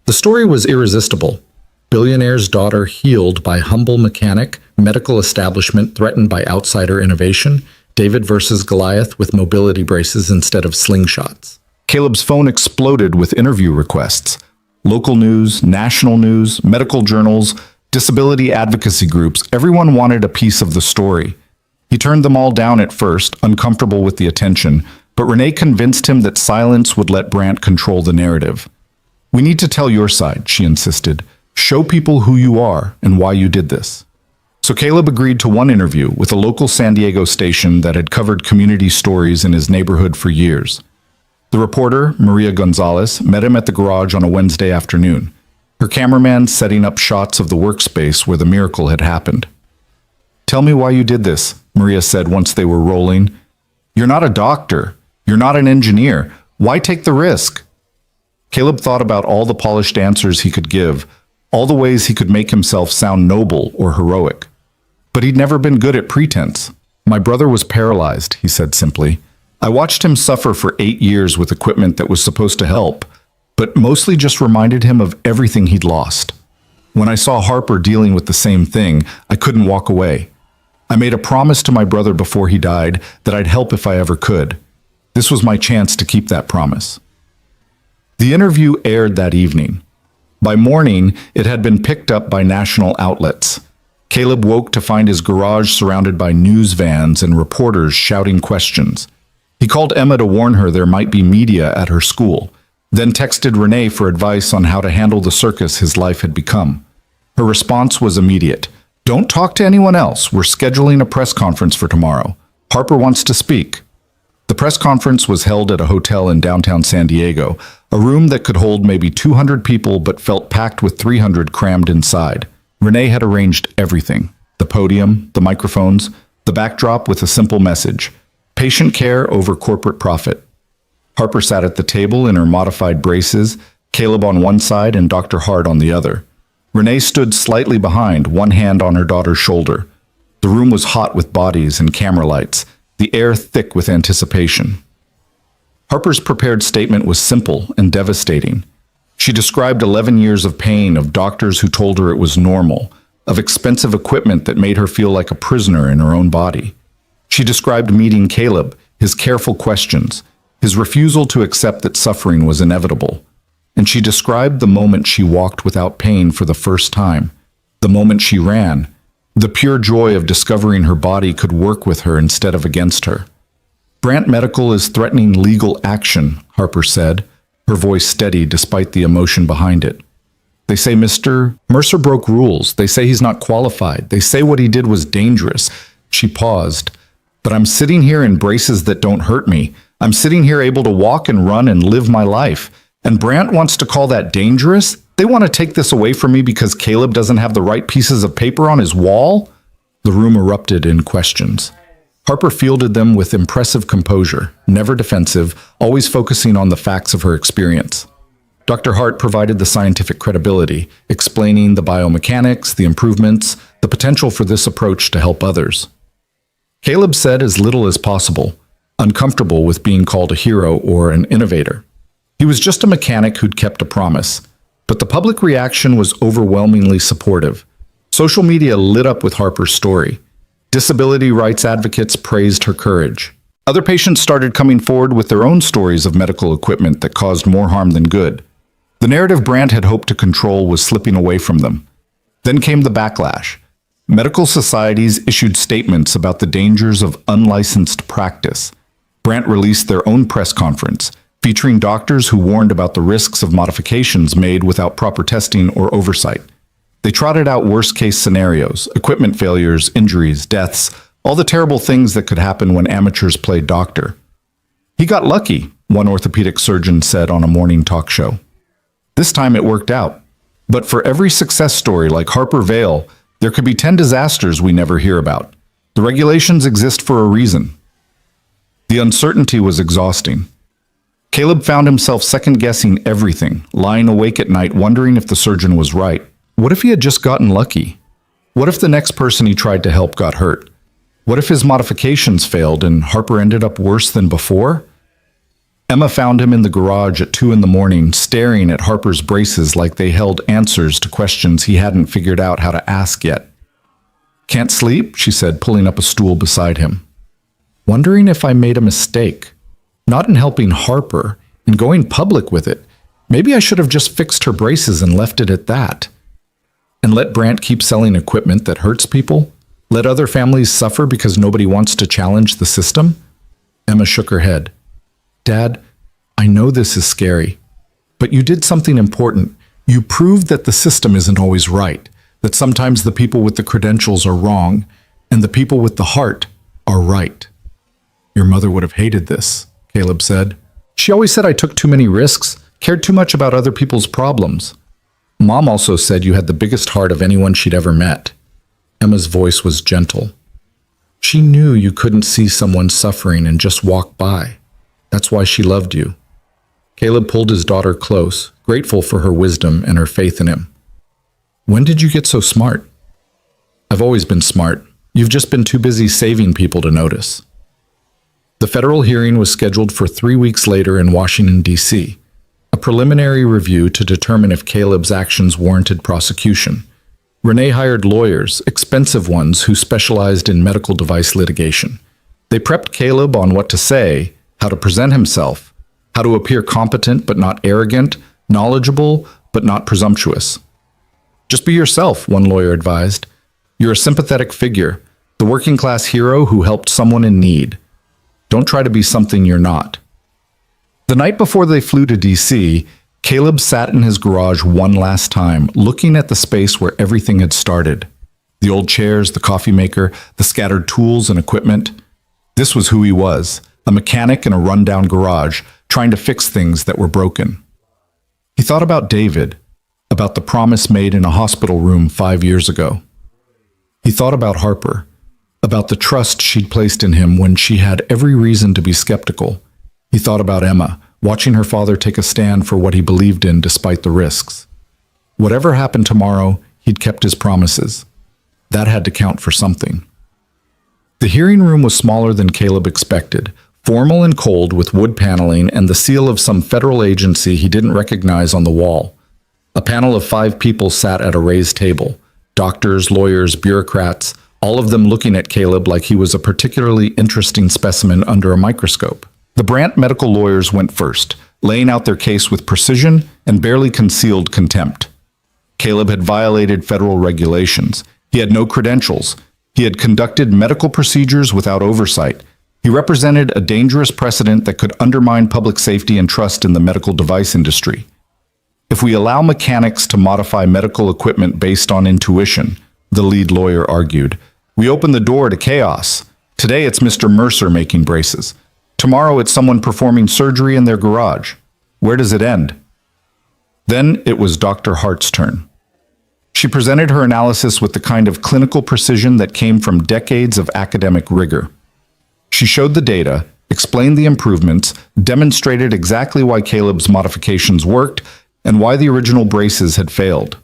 The story was irresistible. Billionaire's daughter healed by humble mechanic, medical establishment threatened by outsider innovation, David versus Goliath with mobility braces instead of slingshots. Caleb's phone exploded with interview requests. Local news, national news, medical journals, disability advocacy groups, everyone wanted a piece of the story. He turned them all down at first, uncomfortable with the attention, but Renee convinced him that silence would let Brant control the narrative. We need to tell your side, she insisted. Show people who you are and why you did this. So Caleb agreed to one interview with a local San Diego station that had covered community stories in his neighborhood for years. The reporter, Maria Gonzalez, met him at the garage on a Wednesday afternoon, her cameraman setting up shots of the workspace where the miracle had happened. "Tell me why you did this," Maria said once they were rolling. "You're not a doctor. You're not an engineer. Why take the risk?" Caleb thought about all the polished answers he could give, all the ways he could make himself sound noble or heroic. But he'd never been good at pretense. "My brother was paralyzed," he said simply. "I watched him suffer for 8 years with equipment that was supposed to help, but mostly just reminded him of everything he'd lost. When I saw Harper dealing with the same thing, I couldn't walk away. I made a promise to my brother before he died that I'd help if I ever could. This was my chance to keep that promise." The interview aired that evening. By morning, it had been picked up by national outlets. Caleb woke to find his garage surrounded by news vans and reporters shouting questions. He called Emma to warn her there might be media at her school, then texted Renee for advice on how to handle the circus his life had become. Her response was immediate. "Don't talk to anyone else. We're scheduling a press conference for tomorrow. Harper wants to speak." The press conference was held at a hotel in downtown San Diego, a room that could hold maybe 200 people but felt packed with 300 crammed inside. Renee had arranged everything: the podium, the microphones, the backdrop with a simple message: patient care over corporate profit. Harper sat at the table in her modified braces, Caleb on one side and Dr. Hart on the other. Renee stood slightly behind, one hand on her daughter's shoulder. The room was hot with bodies and camera lights, the air thick with anticipation. Harper's prepared statement was simple and devastating. She described 11 years of pain, of doctors who told her it was normal, of expensive equipment that made her feel like a prisoner in her own body. She described meeting Caleb, his careful questions, his refusal to accept that suffering was inevitable. And she described the moment she walked without pain for the first time, the moment she ran, the pure joy of discovering her body could work with her instead of against her. "Brant Medical is threatening legal action," Harper said, her voice steady despite the emotion behind it. "They say Mr. Mercer broke rules. They say he's not qualified. They say what he did was dangerous." She paused. "But I'm sitting here in braces that don't hurt me. I'm sitting here able to walk and run and live my life. And Brant wants to call that dangerous? They want to take this away from me because Caleb doesn't have the right pieces of paper on his wall?" The room erupted in questions. Harper fielded them with impressive composure, never defensive, always focusing on the facts of her experience. Dr. Hart provided the scientific credibility, explaining the biomechanics, the improvements, the potential for this approach to help others. Caleb said as little as possible, uncomfortable with being called a hero or an innovator. He was just a mechanic who'd kept a promise. But the public reaction was overwhelmingly supportive. Social media lit up with Harper's story. Disability rights advocates praised her courage. Other patients started coming forward with their own stories of medical equipment that caused more harm than good. The narrative Brant had hoped to control was slipping away from them. Then came the backlash. Medical societies issued statements about the dangers of unlicensed practice. Brant released their own press conference, featuring doctors who warned about the risks of modifications made without proper testing or oversight. They trotted out worst-case scenarios: equipment failures, injuries, deaths, all the terrible things that could happen when amateurs played doctor. "He got lucky," one orthopedic surgeon said on a morning talk show. "This time it worked out. But for every success story like Harper Vale, there could be 10 disasters we never hear about. The regulations exist for a reason." The uncertainty was exhausting. Caleb found himself second-guessing everything, lying awake at night wondering if the surgeon was right. What if he had just gotten lucky? What if the next person he tried to help got hurt? What if his modifications failed and Harper ended up worse than before? Emma found him in the garage at 2 a.m, staring at Harper's braces like they held answers to questions he hadn't figured out how to ask yet. "Can't sleep?" she said, pulling up a stool beside him. "Wondering if I made a mistake. Not in helping Harper, in going public with it. Maybe I should have just fixed her braces and left it at that. And let Brant keep selling equipment that hurts people? Let other families suffer because nobody wants to challenge the system?" Emma shook her head. "Dad, I know this is scary, but you did something important. You proved that the system isn't always right. that sometimes the people with the credentials are wrong and the people with the heart are right. Your mother would have hated this, Caleb said. She always said I took too many risks, cared too much about other people's problems. Mom also said you had the biggest heart of anyone she'd ever met. Emma's voice was gentle. She knew you couldn't see someone suffering and just walk by. That's why she loved you. Caleb pulled his daughter close, grateful for her wisdom and her faith in him. When did you get so smart? I've always been smart. You've just been too busy saving people to notice. The federal hearing was scheduled for 3 weeks later in Washington, D.C., a preliminary review to determine if Caleb's actions warranted prosecution. Renee hired lawyers, expensive ones who specialized in medical device litigation. They prepped Caleb on what to say, how to present himself, how to appear competent but not arrogant, knowledgeable but not presumptuous. Just be yourself, one lawyer advised. You're a sympathetic figure, the working-class hero who helped someone in need. Don't try to be something you're not. The night before they flew to D.C., Caleb sat in his garage one last time, looking at the space where everything had started. The old chairs, the coffee maker, the scattered tools and equipment. This was who he was, a mechanic in a rundown garage, trying to fix things that were broken. He thought about David, about the promise made in a hospital room 5 years ago. He thought about Harper, about the trust she'd placed in him when she had every reason to be skeptical. He thought about Emma, watching her father take a stand for what he believed in despite the risks. Whatever happened tomorrow, he'd kept his promises. That had to count for something. The hearing room was smaller than Caleb expected, formal and cold with wood paneling and the seal of some federal agency he didn't recognize on the wall. A panel of 5 people sat at a raised table. Doctors, lawyers, bureaucrats, all of them looking at Caleb like he was a particularly interesting specimen under a microscope. The Brandt medical lawyers went first, laying out their case with precision and barely concealed contempt. Caleb had violated federal regulations. He had no credentials. He had conducted medical procedures without oversight. He represented a dangerous precedent that could undermine public safety and trust in the medical device industry. If we allow mechanics to modify medical equipment based on intuition, the lead lawyer argued, we open the door to chaos. Today it's Mr. Mercer making braces. Tomorrow it's someone performing surgery in their garage. Where does it end? Then it was Dr. Hart's turn. She presented her analysis with the kind of clinical precision that came from decades of academic rigor. She showed the data, explained the improvements, demonstrated exactly why Caleb's modifications worked, and why the original braces had failed.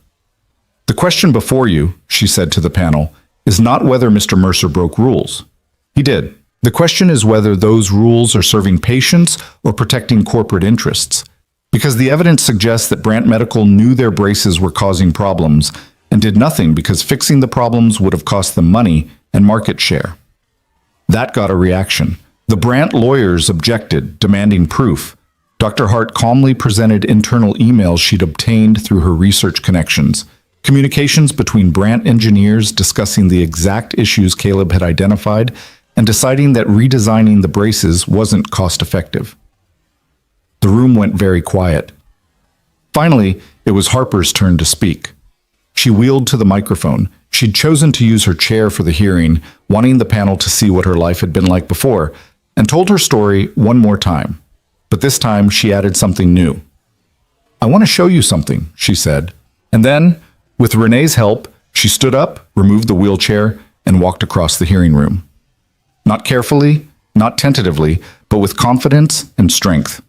The question before you, she said to the panel, is not whether Mr. Mercer broke rules. He did. The question is whether those rules are serving patients or protecting corporate interests. Because the evidence suggests that Brandt Medical knew their braces were causing problems and did nothing because fixing the problems would have cost them money and market share. That got a reaction. The Brandt lawyers objected, demanding proof. Dr. Hart calmly presented internal emails she'd obtained through her research connections, communications between Brandt engineers discussing the exact issues Caleb had identified and deciding that redesigning the braces wasn't cost-effective. The room went very quiet. Finally, it was Harper's turn to speak. She wheeled to the microphone. She'd chosen to use her chair for the hearing, wanting the panel to see what her life had been like before, and told her story one more time. But this time, she added something new. I want to show you something, she said. And then, with Renee's help, she stood up, removed the wheelchair, and walked across the hearing room. Not carefully, not tentatively, but with confidence and strength.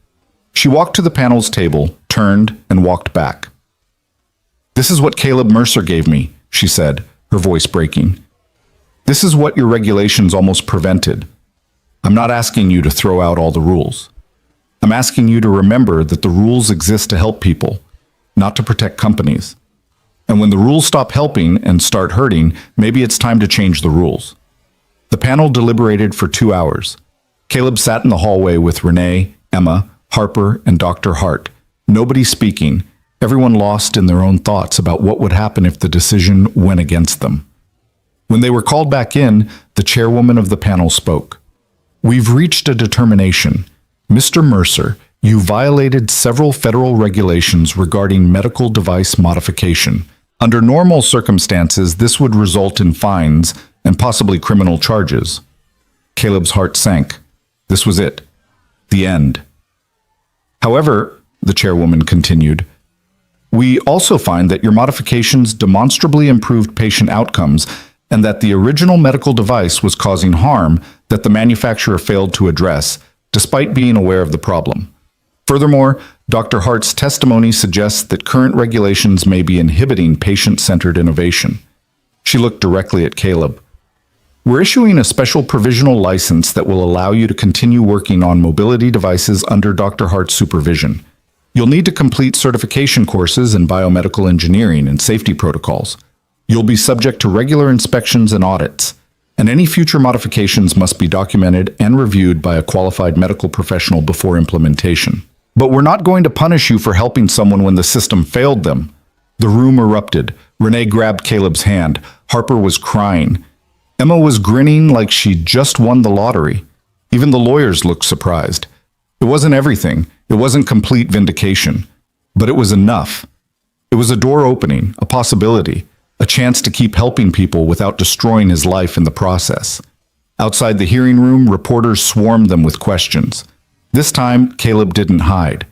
She walked to the panel's table, turned, and walked back. This is what Caleb Mercer gave me, she said, her voice breaking. This is what your regulations almost prevented. I'm not asking you to throw out all the rules. I'm asking you to remember that the rules exist to help people, not to protect companies. And when the rules stop helping and start hurting, maybe it's time to change the rules. The panel deliberated for 2 hours. Caleb sat in the hallway with Renee, Emma, Harper, and Dr. Hart. Nobody speaking, everyone lost in their own thoughts about what would happen if the decision went against them. When they were called back in, the chairwoman of the panel spoke. We've reached a determination. Mr. Mercer, you violated several federal regulations regarding medical device modification. Under normal circumstances, this would result in fines and possibly criminal charges. Caleb's heart sank. This was it. The end. However, the chairwoman continued, we also find that your modifications demonstrably improved patient outcomes and that the original medical device was causing harm that the manufacturer failed to address, despite being aware of the problem. Furthermore, Dr. Hart's testimony suggests that current regulations may be inhibiting patient-centered innovation. She looked directly at Caleb. We're issuing a special provisional license that will allow you to continue working on mobility devices under Dr. Hart's supervision. You'll need to complete certification courses in biomedical engineering and safety protocols. You'll be subject to regular inspections and audits, and any future modifications must be documented and reviewed by a qualified medical professional before implementation. But we're not going to punish you for helping someone when the system failed them. The room erupted. Renee grabbed Caleb's hand. Harper was crying. Emma was grinning like she'd just won the lottery. Even the lawyers looked surprised. It wasn't everything. It wasn't complete vindication. But it was enough. It was a door opening, a possibility, a chance to keep helping people without destroying his life in the process. Outside the hearing room, reporters swarmed them with questions. This time, Caleb didn't hide.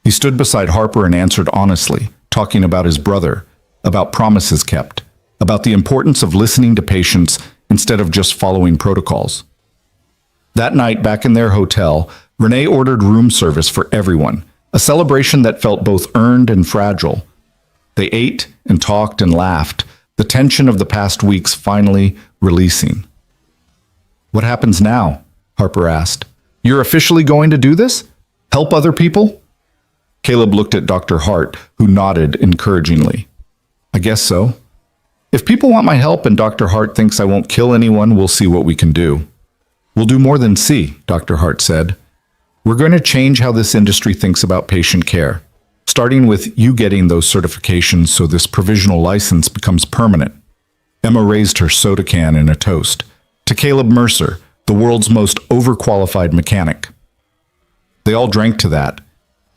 He stood beside Harper and answered honestly, talking about his brother, about promises kept, about the importance of listening to patients instead of just following protocols. That night, back in their hotel, Renee ordered room service for everyone, a celebration that felt both earned and fragile. They ate and talked and laughed, the tension of the past weeks finally releasing. What happens now? Harper asked. You're officially going to do this? Help other people? Caleb looked at Dr. Hart, who nodded encouragingly. I guess so. If people want my help and Dr. Hart thinks I won't kill anyone, we'll see what we can do. We'll do more than see, Dr. Hart said. We're going to change how this industry thinks about patient care, starting with you getting those certifications so this provisional license becomes permanent. Emma raised her soda can in a toast. To Caleb Mercer, the world's most overqualified mechanic. They all drank to that,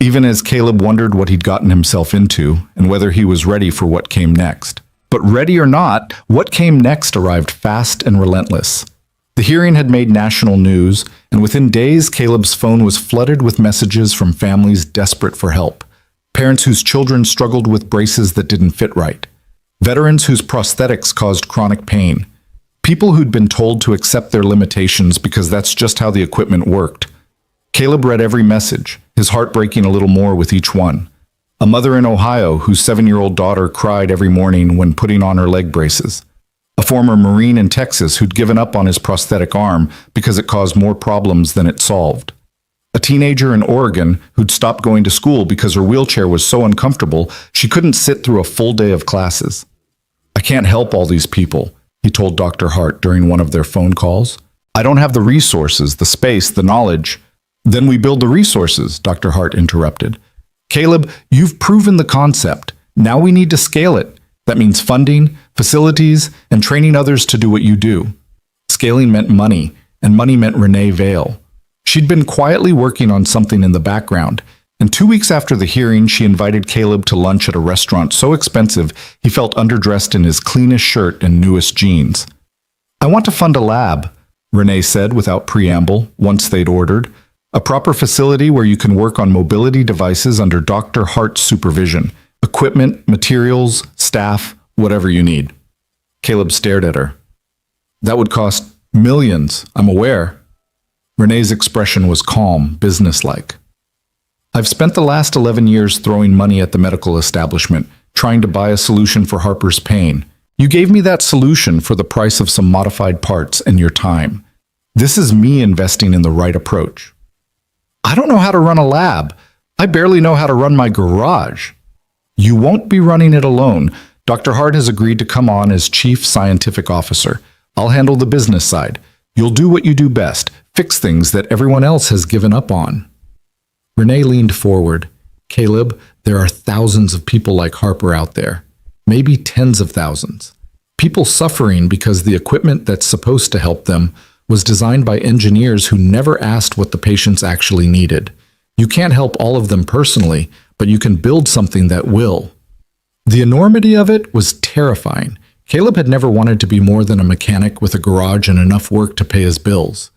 even as Caleb wondered what he'd gotten himself into and whether he was ready for what came next. But ready or not, what came next arrived fast and relentless. The hearing had made national news, and within days, Caleb's phone was flooded with messages from families desperate for help. Parents whose children struggled with braces that didn't fit right. Veterans whose prosthetics caused chronic pain. People who'd been told to accept their limitations because that's just how the equipment worked. Caleb read every message, his heart breaking a little more with each one. A mother in Ohio whose 7-year-old daughter cried every morning when putting on her leg braces. A former Marine in Texas who'd given up on his prosthetic arm because it caused more problems than it solved. A teenager in Oregon who'd stopped going to school because her wheelchair was so uncomfortable she couldn't sit through a full day of classes. I can't help all these people, he told Dr. Hart during one of their phone calls. I don't have the resources, the space, the knowledge. Then we build the resources, Dr. Hart interrupted. Caleb, you've proven the concept. Now we need to scale it. That means funding, facilities, and training others to do what you do. Scaling meant money, and money meant Renee Vale. She'd been quietly working on something in the background, and 2 weeks after the hearing, she invited Caleb to lunch at a restaurant so expensive he felt underdressed in his cleanest shirt and newest jeans. I want to fund a lab, Renee said without preamble, once they'd ordered. A proper facility where you can work on mobility devices under Dr. Hart's supervision. Equipment, materials, staff, whatever you need. Caleb stared at her. That would cost millions, I'm aware. Renee's expression was calm, businesslike. I've spent the last 11 years throwing money at the medical establishment, trying to buy a solution for Harper's pain. You gave me that solution for the price of some modified parts and your time. This is me investing in the right approach. I don't know how to run a lab. I barely know how to run my garage. You won't be running it alone. Dr. Hart has agreed to come on as Chief Scientific Officer. I'll handle the business side. You'll do what you do best, fix things that everyone else has given up on. Renee leaned forward. Caleb, there are thousands of people like Harper out there. Maybe tens of thousands. People suffering because the equipment that's supposed to help them was designed by engineers who never asked what the patients actually needed. You can't help all of them personally, but you can build something that will. The enormity of it was terrifying. Caleb had never wanted to be more than a mechanic with a garage and enough work to pay his bills.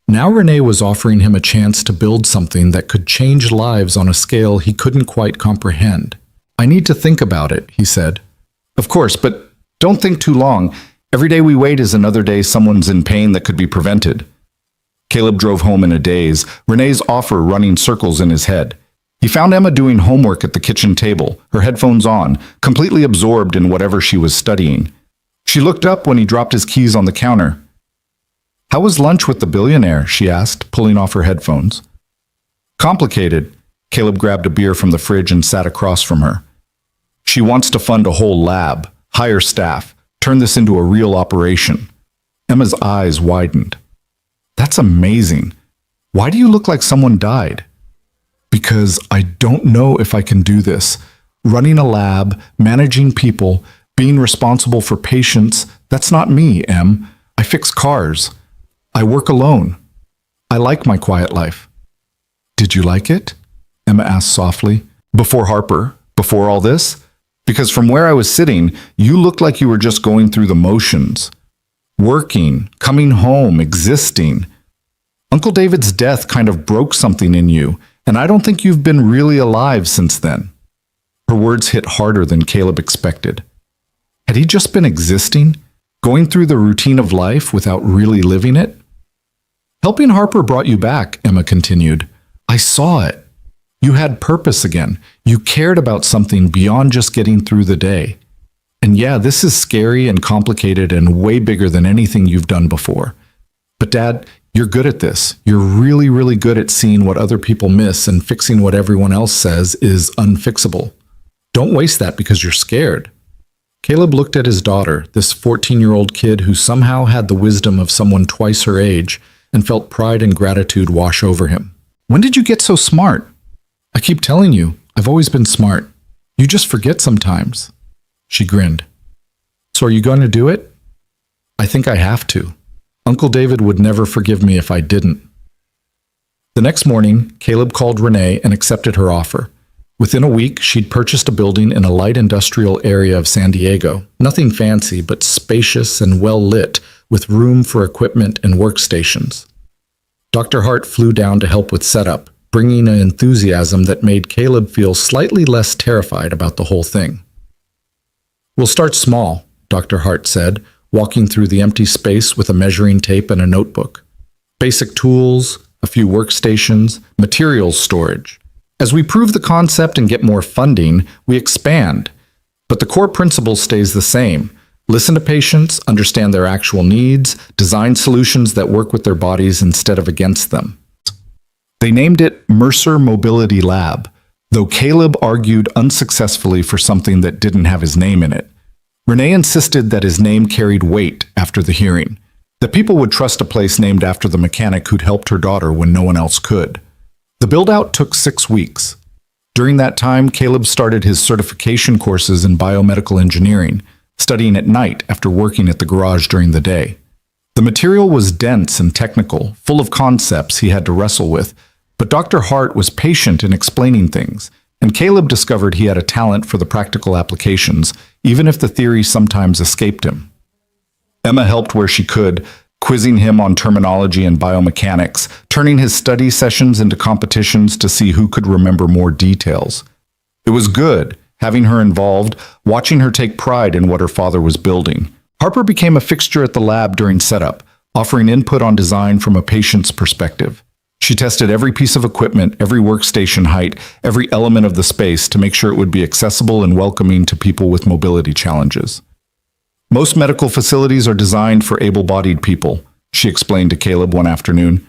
Now Renee was offering him a chance to build something that could change lives on a scale he couldn't quite comprehend. "I need to think about it," he said. "Of course, but don't think too long. Every day we wait is another day someone's in pain that could be prevented." Caleb drove home in a daze, Renee's offer running circles in his head. He found Emma doing homework at the kitchen table, her headphones on, completely absorbed in whatever she was studying. She looked up when he dropped his keys on the counter. "How was lunch with the billionaire?" she asked, pulling off her headphones. "Complicated." Caleb grabbed a beer from the fridge and sat across from her. "She wants to fund a whole lab, hire staff, turn this into a real operation." Emma's eyes widened. "That's amazing. Why do you look like someone died?" "Because I don't know if I can do this. Running a lab, managing people, being responsible for patients, that's not me, Em. I fix cars. I work alone. I like my quiet life." "Did you like it?" Emma asked softly. "Before Harper? Before all this? Because from where I was sitting, you looked like you were just going through the motions. Working, coming home, existing. Uncle David's death kind of broke something in you, and I don't think you've been really alive since then." Her words hit harder than Caleb expected. Had he just been existing, going through the routine of life without really living it? "Helping Harper brought you back," Emma continued. "I saw it. You had purpose again. You cared about something beyond just getting through the day. And yeah, this is scary and complicated and way bigger than anything you've done before. But Dad, you're good at this. You're really, really good at seeing what other people miss and fixing what everyone else says is unfixable. Don't waste that because you're scared." Caleb looked at his daughter, this 14-year-old kid who somehow had the wisdom of someone twice her age, and felt pride and gratitude wash over him. "When did you get so smart?" "I keep telling you, I've always been smart. You just forget sometimes." She grinned. "So are you going to do it?" "I think I have to. Uncle David would never forgive me if I didn't." The next morning, Caleb called Renee and accepted her offer. Within a week, she'd purchased a building in a light industrial area of San Diego. Nothing fancy, but spacious and well lit, with room for equipment and workstations. Dr. Hart flew down to help with setup, bringing an enthusiasm that made Caleb feel slightly less terrified about the whole thing. "We'll start small," Dr. Hart said, walking through the empty space with a measuring tape and a notebook. "Basic tools, a few workstations, materials storage. As we prove the concept and get more funding, we expand. But the core principle stays the same. Listen to patients, understand their actual needs, design solutions that work with their bodies instead of against them." They named it Mercer Mobility Lab, though Caleb argued unsuccessfully for something that didn't have his name in it. Renee insisted that his name carried weight after the hearing, that people would trust a place named after the mechanic who'd helped her daughter when no one else could. The build-out took 6 weeks. During that time, Caleb started his certification courses in biomedical engineering, studying at night after working at the garage during the day. The material was dense and technical, full of concepts he had to wrestle with, but Dr. Hart was patient in explaining things, and Caleb discovered he had a talent for the practical applications, even if the theory sometimes escaped him. Emma helped where she could, quizzing him on terminology and biomechanics, turning his study sessions into competitions to see who could remember more details. It was good, having her involved, watching her take pride in what her father was building. Harper became a fixture at the lab during setup, offering input on design from a patient's perspective. She tested every piece of equipment, every workstation height, every element of the space to make sure it would be accessible and welcoming to people with mobility challenges. "Most medical facilities are designed for able-bodied people," she explained to Caleb one afternoon.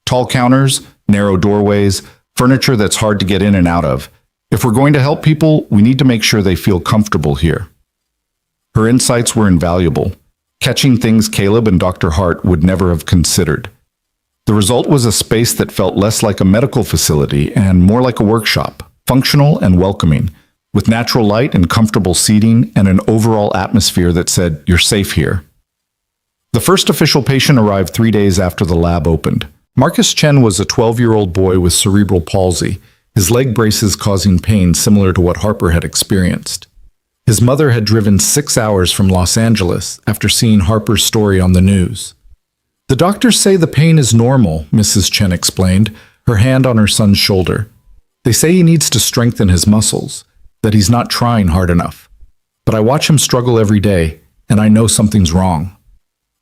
"Tall counters, narrow doorways, furniture that's hard to get in and out of. If we're going to help people, we need to make sure they feel comfortable here." Her insights were invaluable, catching things Caleb and Dr. Hart would never have considered. The result was a space that felt less like a medical facility and more like a workshop, functional and welcoming, with natural light and comfortable seating and an overall atmosphere that said, "You're safe here." The first official patient arrived 3 days after the lab opened. Marcus Chen was a 12-year-old boy with cerebral palsy, his leg braces causing pain similar to what Harper had experienced. His mother had driven 6 hours from Los Angeles after seeing Harper's story on the news. The doctors say the pain is normal, Mrs. Chen explained, her hand on her son's shoulder. They say he needs to strengthen his muscles, that he's not trying hard enough. But I watch him struggle every day, and I know something's wrong.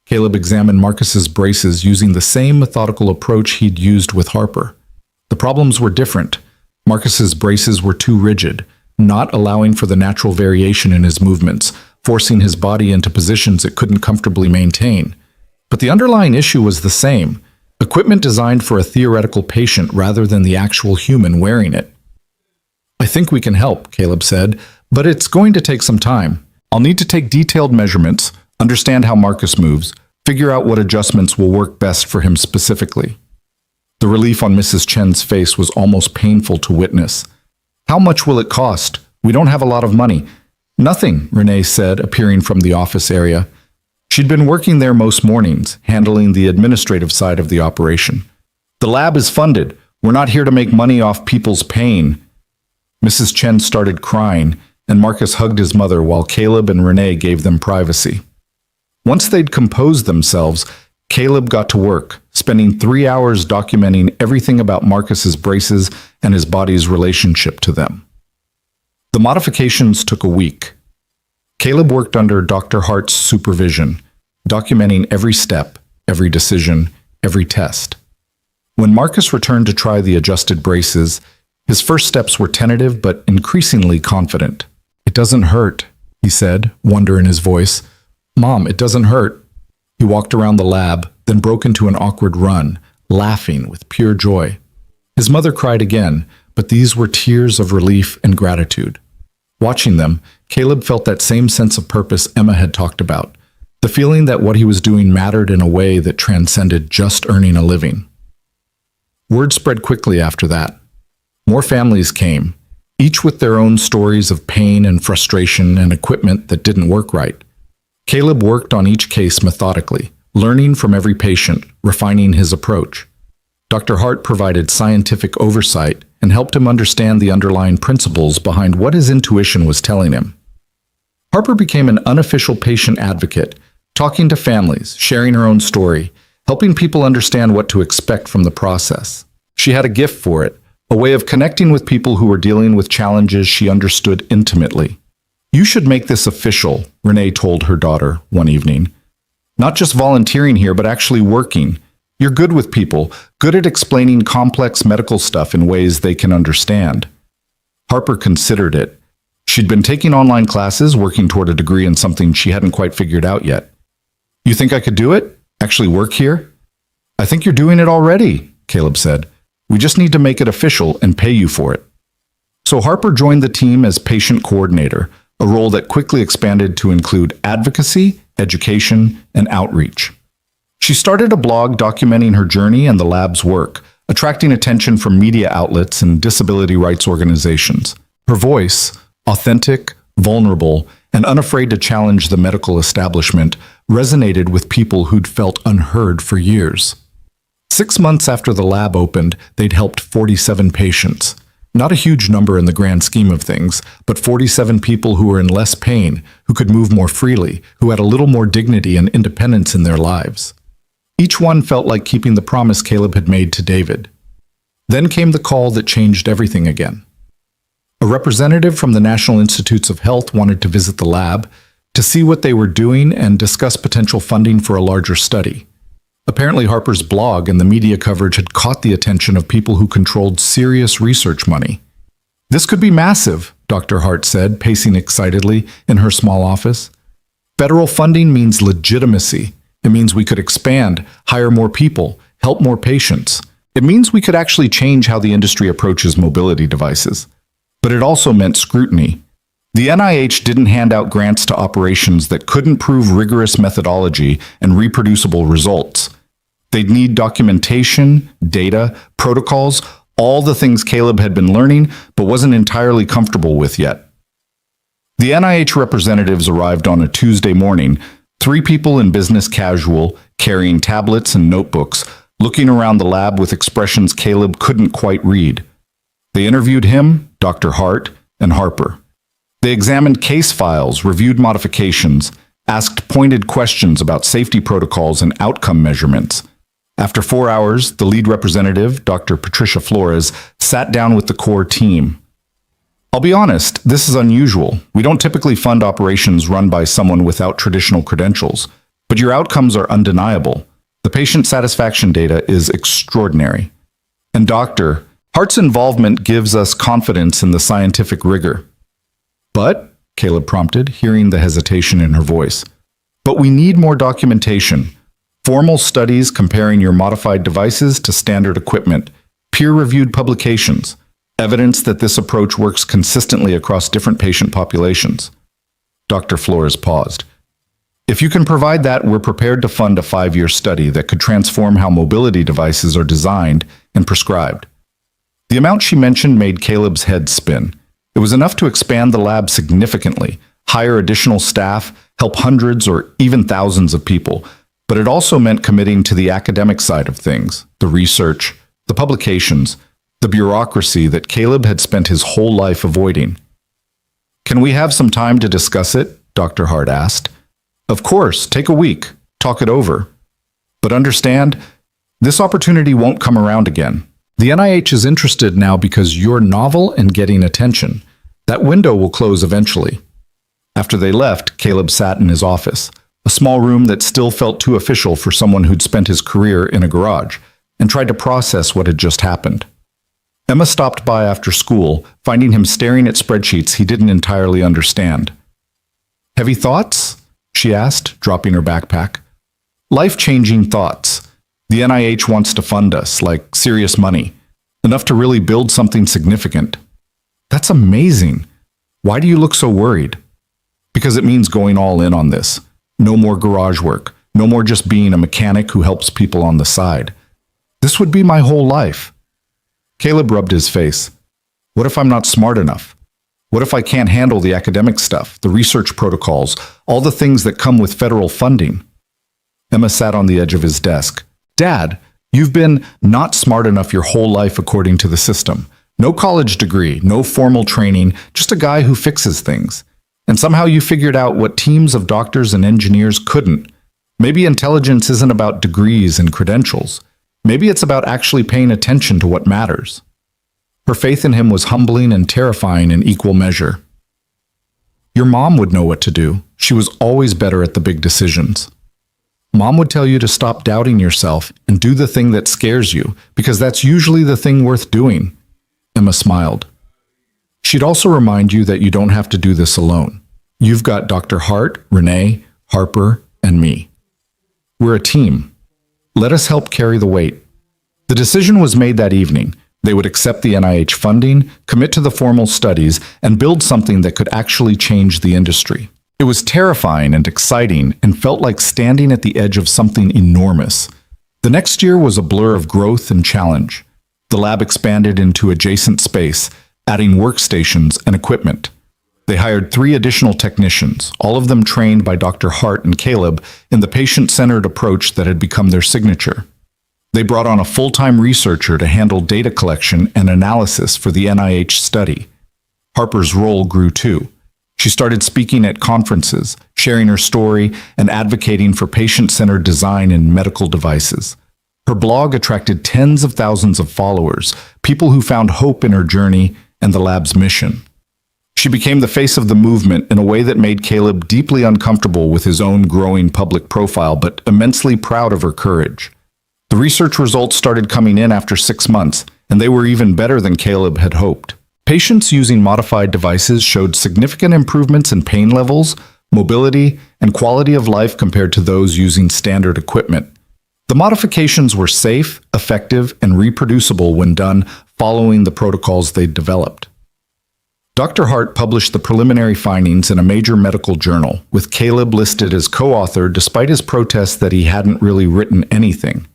Caleb examined Marcus's braces using the same methodical approach he'd used with Harper. The problems were different. Marcus's braces were too rigid, not allowing for the natural variation in his movements, forcing his body into positions it couldn't comfortably maintain. But the underlying issue was the same: equipment designed for a theoretical patient rather than the actual human wearing it. I think we can help, Caleb said, but it's going to take some time. I'll need to take detailed measurements, understand how Marcus moves, figure out what adjustments will work best for him specifically. The relief on Mrs. Chen's face was almost painful to witness. How much will it cost? We don't have a lot of money. Nothing, Renee said, appearing from the office area. She'd been working there most mornings, handling the administrative side of the operation. The lab is funded. We're not here to make money off people's pain. Mrs. Chen started crying, and Marcus hugged his mother while Caleb and Renee gave them privacy. Once they'd composed themselves, Caleb got to work, spending 3 hours documenting everything about Marcus's braces and his body's relationship to them. The modifications took a week. Caleb worked under Dr. Hart's supervision, documenting every step, every decision, every test. When Marcus returned to try the adjusted braces, his first steps were tentative but increasingly confident. "It doesn't hurt," he said, wonder in his voice. "Mom, it doesn't hurt." He walked around the lab, then broke into an awkward run, laughing with pure joy. His mother cried again, but these were tears of relief and gratitude. Watching them, Caleb felt that same sense of purpose Emma had talked about, the feeling that what he was doing mattered in a way that transcended just earning a living. Word spread quickly after that. More families came, each with their own stories of pain and frustration and equipment that didn't work right. Caleb worked on each case methodically, learning from every patient, refining his approach. Dr. Hart provided scientific oversight and helped him understand the underlying principles behind what his intuition was telling him. Harper became an unofficial patient advocate, talking to families, sharing her own story, helping people understand what to expect from the process. She had a gift for it, a way of connecting with people who were dealing with challenges she understood intimately. "You should make this official," Renee told her daughter one evening. "Not just volunteering here, but actually working. You're good with people, good at explaining complex medical stuff in ways they can understand." Harper considered it. She'd been taking online classes, working toward a degree in something she hadn't quite figured out yet. "You think I could do it? Actually work here?" "I think you're doing it already," Caleb said. "We just need to make it official and pay you for it." So Harper joined the team as patient coordinator, a role that quickly expanded to include advocacy, education, and outreach. She started a blog documenting her journey and the lab's work, attracting attention from media outlets and disability rights organizations. Her voice, authentic, vulnerable, and unafraid to challenge the medical establishment, resonated with people who'd felt unheard for years. 6 months after the lab opened, they'd helped 47 patients. Not a huge number in the grand scheme of things, but 47 people who were in less pain, who could move more freely, who had a little more dignity and independence in their lives. Each one felt like keeping the promise Caleb had made to David. Then came the call that changed everything again. A representative from the National Institutes of Health wanted to visit the lab to see what they were doing and discuss potential funding for a larger study. Apparently Harper's blog and the media coverage had caught the attention of people who controlled serious research money. "This could be massive," Dr. Hart said, pacing excitedly in her small office. "Federal funding means legitimacy. It means we could expand, hire more people, help more patients. It means we could actually change how the industry approaches mobility devices. But it also meant scrutiny. The NIH didn't hand out grants to operations that couldn't prove rigorous methodology and reproducible results. They'd need documentation, data, protocols, all the things Caleb had been learning but wasn't entirely comfortable with yet. The NIH representatives arrived on a Tuesday morning, 3 people in business casual, carrying tablets and notebooks, looking around the lab with expressions Caleb couldn't quite read. They interviewed him, Dr. Hart, and Harper. They examined case files, reviewed modifications, asked pointed questions about safety protocols and outcome measurements. After 4 hours, the lead representative, Dr. Patricia Flores, sat down with the core team. I'll be honest, this is unusual. We don't typically fund operations run by someone without traditional credentials, but your outcomes are undeniable. The patient satisfaction data is extraordinary. And Dr. Hart's involvement gives us confidence in the scientific rigor. But, Caleb prompted, hearing the hesitation in her voice, but we need more documentation. Formal studies comparing your modified devices to standard equipment, peer-reviewed publications, evidence that this approach works consistently across different patient populations. Dr. Flores paused. If you can provide that, we're prepared to fund a 5-year study that could transform how mobility devices are designed and prescribed. The amount she mentioned made Caleb's head spin. It was enough to expand the lab significantly, hire additional staff, help hundreds or even thousands of people, but it also meant committing to the academic side of things, the research, the publications, the bureaucracy that Caleb had spent his whole life avoiding. Can we have some time to discuss it? Dr. Hart asked. Of course, take a week, talk it over. But understand, this opportunity won't come around again. The NIH is interested now because you're novel and getting attention. That window will close eventually. After they left, Caleb sat in his office, a small room that still felt too official for someone who'd spent his career in a garage, and tried to process what had just happened. Emma stopped by after school, finding him staring at spreadsheets he didn't entirely understand. Heavy thoughts? She asked, dropping her backpack. Life-changing thoughts. The NIH wants to fund us, like serious money, enough to really build something significant. That's amazing. Why do you look so worried? Because it means going all in on this. No more garage work. No more just being a mechanic who helps people on the side. This would be my whole life. Caleb rubbed his face. What if I'm not smart enough? What if I can't handle the academic stuff, the research protocols, all the things that come with federal funding? Emma sat on the edge of his desk. Dad, you've been not smart enough your whole life according to the system. No college degree, no formal training, just a guy who fixes things. And somehow you figured out what teams of doctors and engineers couldn't. Maybe intelligence isn't about degrees and credentials. Maybe it's about actually paying attention to what matters. Her faith in him was humbling and terrifying in equal measure. Your mom would know what to do. She was always better at the big decisions. Mom would tell you to stop doubting yourself and do the thing that scares you, because that's usually the thing worth doing. Emma smiled. She'd also remind you that you don't have to do this alone. You've got Dr. Hart, Renee, Harper, and me. We're a team. Let us help carry the weight. The decision was made that evening. They would accept the NIH funding, commit to the formal studies, and build something that could actually change the industry. It was terrifying and exciting and felt like standing at the edge of something enormous. The next year was a blur of growth and challenge. The lab expanded into adjacent space, adding workstations and equipment. They hired 3 additional technicians, all of them trained by Dr. Hart and Caleb in the patient-centered approach that had become their signature. They brought on a full-time researcher to handle data collection and analysis for the NIH study. Harper's role grew too. She started speaking at conferences, sharing her story, and advocating for patient-centered design in medical devices. Her blog attracted tens of thousands of followers, people who found hope in her journey and the lab's mission. She became the face of the movement in a way that made Caleb deeply uncomfortable with his own growing public profile, but immensely proud of her courage. The research results started coming in after 6 months, and they were even better than Caleb had hoped. Patients using modified devices showed significant improvements in pain levels, mobility, and quality of life compared to those using standard equipment. The modifications were safe, effective, and reproducible when done following the protocols they'd developed. Dr. Hart published the preliminary findings in a major medical journal, with Caleb listed as co-author despite his protests that he hadn't really written anything.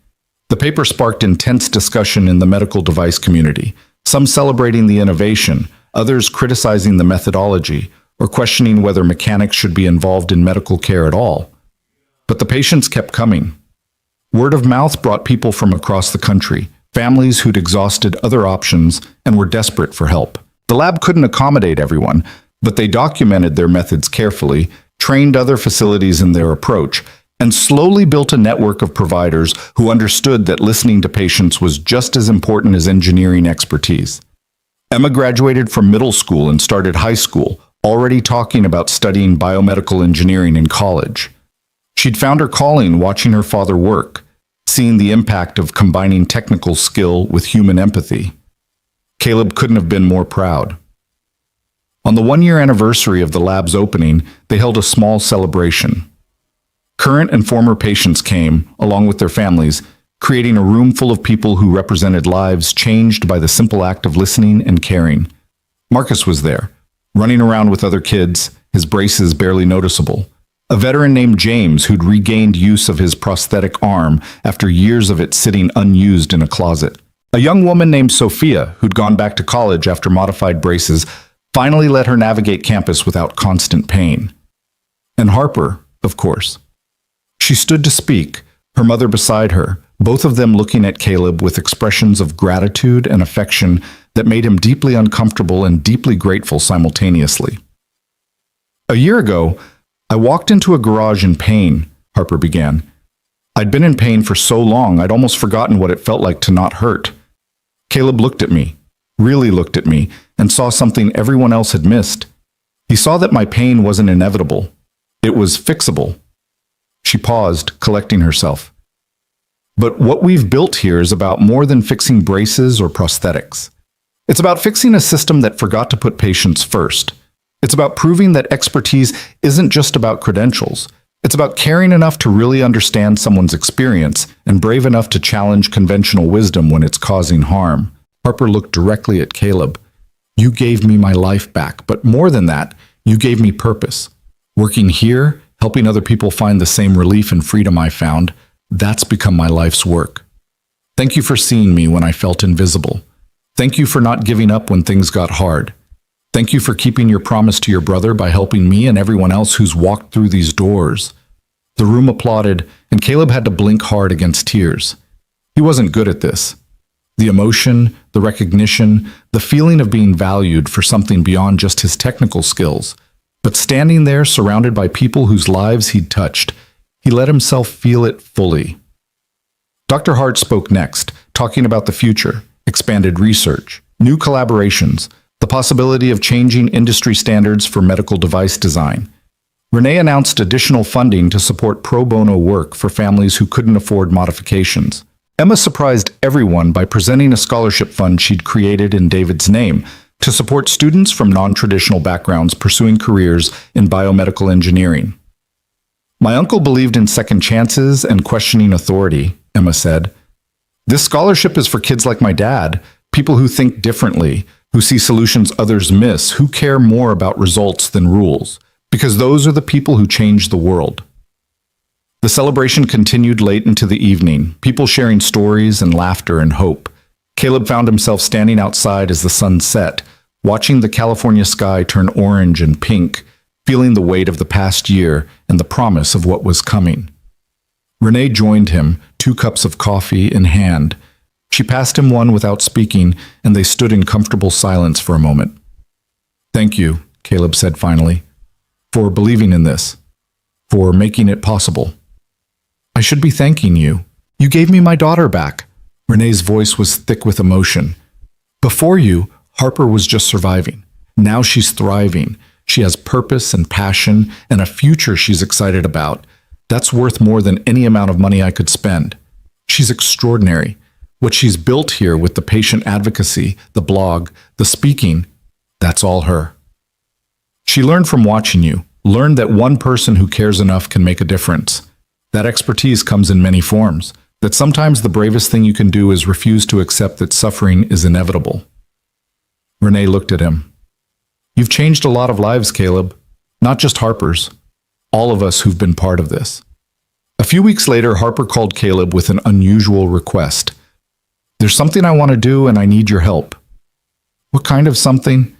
The paper sparked intense discussion in the medical device community, some celebrating the innovation, others criticizing the methodology, or questioning whether mechanics should be involved in medical care at all. But the patients kept coming. Word of mouth brought people from across the country, families who'd exhausted other options and were desperate for help. The lab couldn't accommodate everyone, But they documented their methods carefully, trained other facilities in their approach, and slowly built a network of providers who understood that listening to patients was just as important as engineering expertise. Emma graduated from middle school and started high school, already talking about studying biomedical engineering in college. She'd found her calling watching her father work, seeing the impact of combining technical skill with human empathy. Caleb couldn't have been more proud. On the one-year anniversary of the lab's opening, they held a small celebration. Current and former patients came, along with their families, creating a room full of people who represented lives changed by the simple act of listening and caring. Marcus was there, running around with other kids, his braces barely noticeable. A veteran named James who'd regained use of his prosthetic arm after years of it sitting unused in a closet. A young woman named Sophia, who'd gone back to college after modified braces, finally let her navigate campus without constant pain. And Harper, of course. She stood to speak, her mother beside her, both of them looking at Caleb with expressions of gratitude and affection that made him deeply uncomfortable and deeply grateful simultaneously. A year ago, I walked into a garage in pain, Harper began. I'd been in pain for so long I'd almost forgotten what it felt like to not hurt. Caleb looked at me, really looked at me, and saw something everyone else had missed. He saw that my pain wasn't inevitable. It was fixable. She paused, collecting herself. But what we've built here is about more than fixing braces or prosthetics. It's about fixing a system that forgot to put patients first. It's about proving that expertise isn't just about credentials. It's about caring enough to really understand someone's experience and brave enough to challenge conventional wisdom when it's causing harm. Harper looked directly at Caleb. You gave me my life back, but more than that, you gave me purpose. Working here, helping other people find the same relief and freedom I found, that's become my life's work. Thank you for seeing me when I felt invisible. Thank you for not giving up when things got hard. Thank you for keeping your promise to your brother by helping me and everyone else who's walked through these doors. The room applauded, and Caleb had to blink hard against tears. He wasn't good at this. The emotion, the recognition, the feeling of being valued for something beyond just his technical skills. But standing there surrounded by people whose lives he'd touched, he let himself feel it fully. Dr. Hart spoke next, talking about the future, expanded research, new collaborations, the possibility of changing industry standards for medical device design. Renee announced additional funding to support pro bono work for families who couldn't afford modifications. Emma surprised everyone by presenting a scholarship fund she'd created in David's name to support students from non-traditional backgrounds pursuing careers in biomedical engineering. My uncle believed in second chances and questioning authority, Emma said. This scholarship is for kids like my dad, people who think differently, who see solutions others miss, who care more about results than rules, because those are the people who change the world. The celebration continued late into the evening, people sharing stories and laughter and hope. Caleb found himself standing outside as the sun set, watching the California sky turn orange and pink, feeling the weight of the past year and the promise of what was coming. Renee joined him, 2 cups of coffee in hand. She passed him one without speaking, and they stood in comfortable silence for a moment. Thank you, Caleb said finally, for believing in this, for making it possible. I should be thanking you. You gave me my daughter back. Renee's voice was thick with emotion. Before you, Harper was just surviving. Now she's thriving. She has purpose and passion and a future she's excited about. That's worth more than any amount of money I could spend. She's extraordinary. What she's built here with the patient advocacy, the blog, the speaking, that's all her. She learned from watching you, learned that one person who cares enough can make a difference. That expertise comes in many forms, that sometimes the bravest thing you can do is refuse to accept that suffering is inevitable. Renee looked at him. You've changed a lot of lives, Caleb. Not just Harper's. All of us who've been part of this. A few weeks later, Harper called Caleb with an unusual request. There's something I want to do and I need your help. What kind of something?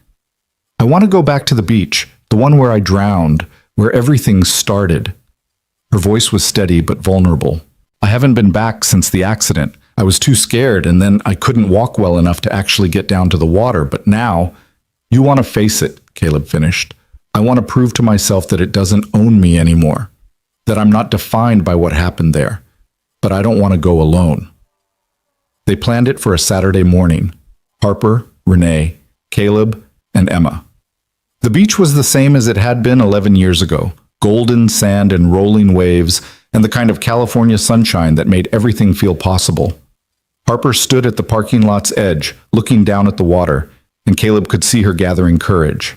I want to go back to the beach, the one where I drowned, where everything started. Her voice was steady but vulnerable. I haven't been back since the accident. I was too scared and then I couldn't walk well enough to actually get down to the water, but now, you want to face it, Caleb finished. I want to prove to myself that it doesn't own me anymore, that I'm not defined by what happened there, but I don't want to go alone. They planned it for a Saturday morning. Harper, Renee, Caleb, and Emma. The beach was the same as it had been 11 years ago. Golden sand and rolling waves, and the kind of California sunshine that made everything feel possible. Harper stood at the parking lot's edge, looking down at the water, and Caleb could see her gathering courage.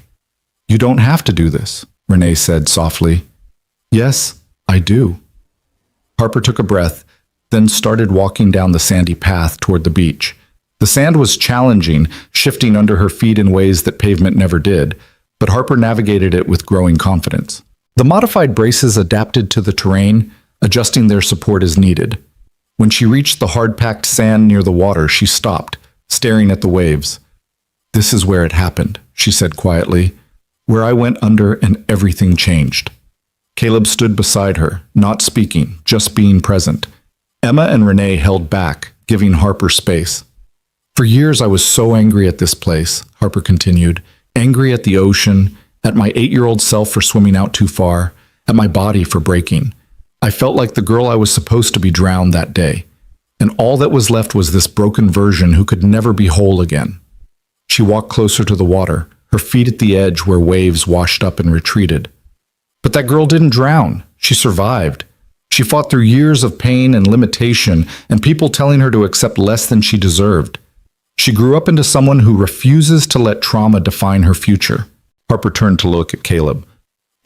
You don't have to do this, Renee said softly. Yes, I do. Harper took a breath, then started walking down the sandy path toward the beach. The sand was challenging, shifting under her feet in ways that pavement never did, but Harper navigated it with growing confidence. The modified braces adapted to the terrain, adjusting their support as needed. When she reached the hard-packed sand near the water, she stopped, staring at the waves. This is where it happened, she said quietly, where I went under and everything changed. Caleb stood beside her, not speaking, just being present. Emma and Renee held back, giving Harper space. For years I was so angry at this place, Harper continued, angry at the ocean, at my 8-year-old self for swimming out too far, at my body for breaking. I felt like the girl I was supposed to be drowned that day, and all that was left was this broken version who could never be whole again. She walked closer to the water, her feet at the edge where waves washed up and retreated. But that girl didn't drown. She survived. She fought through years of pain and limitation and people telling her to accept less than she deserved. She grew up into someone who refuses to let trauma define her future. Harper turned to look at Caleb.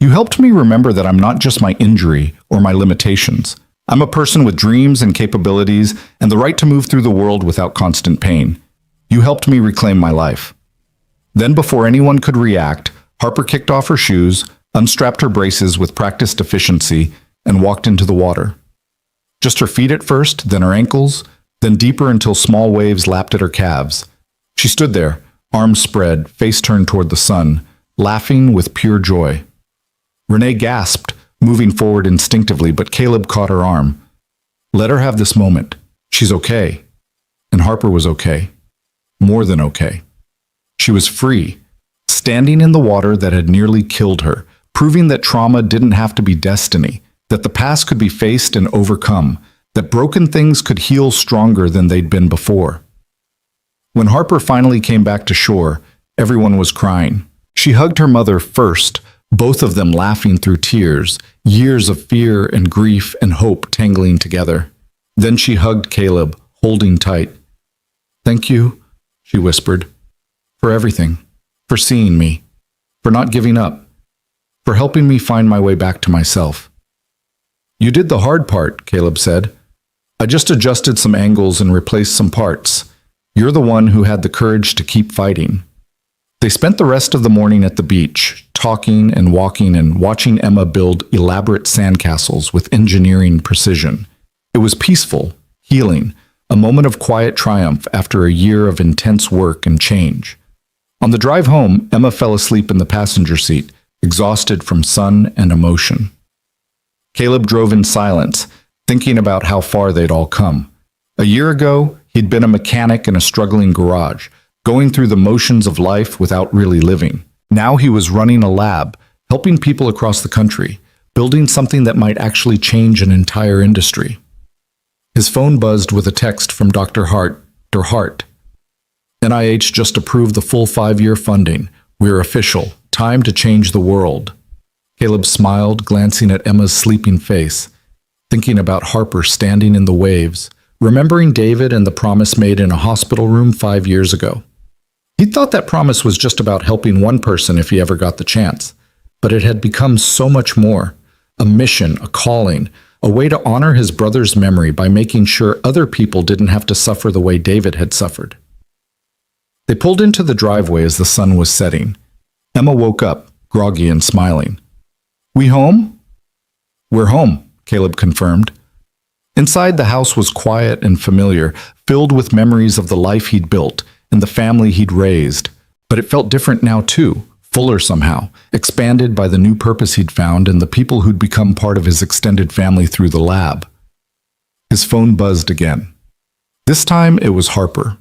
You helped me remember that I'm not just my injury or my limitations. I'm a person with dreams and capabilities and the right to move through the world without constant pain. You helped me reclaim my life. Then, before anyone could react, Harper kicked off her shoes, unstrapped her braces with practiced efficiency, and walked into the water. Just her feet at first, then her ankles, then deeper until small waves lapped at her calves. She stood there, arms spread, face turned toward the sun, laughing with pure joy. Renee gasped, moving forward instinctively, but Caleb caught her arm. Let her have this moment. She's okay. And Harper was okay. More than okay. She was free, standing in the water that had nearly killed her, proving that trauma didn't have to be destiny, that the past could be faced and overcome, that broken things could heal stronger than they'd been before. When Harper finally came back to shore, everyone was crying. She hugged her mother first, both of them laughing through tears, years of fear and grief and hope tangling together. Then she hugged Caleb, holding tight. Thank you, she whispered, for everything, for seeing me, for not giving up, for helping me find my way back to myself. You did the hard part, Caleb said. I just adjusted some angles and replaced some parts. You're the one who had the courage to keep fighting. They spent the rest of the morning at the beach, talking and walking and watching Emma build elaborate sandcastles with engineering precision. It was peaceful, healing, a moment of quiet triumph after a year of intense work and change. On the drive home, Emma fell asleep in the passenger seat, exhausted from sun and emotion. Caleb drove in silence, thinking about how far they'd all come. A year ago, he'd been a mechanic in a struggling garage, going through the motions of life without really living. Now he was running a lab, helping people across the country, building something that might actually change an entire industry. His phone buzzed with a text from Dr. Hart. Dr. Hart. NIH just approved the full 5-year funding. We're official. Time to change the world. Caleb smiled, glancing at Emma's sleeping face, thinking about Harper standing in the waves, remembering David and the promise made in a hospital room 5 years ago. He thought that promise was just about helping one person if he ever got the chance, but it had become so much more. A mission, a calling, a way to honor his brother's memory by making sure other people didn't have to suffer the way David had suffered. They pulled into the driveway as the sun was setting. Emma woke up, groggy and smiling. We home? We're home, Caleb confirmed. Inside, the house was quiet and familiar, filled with memories of the life he'd built and the family he'd raised. But it felt different now too, fuller somehow, expanded by the new purpose he'd found and the people who'd become part of his extended family through the lab. His phone buzzed again. This time it was Harper.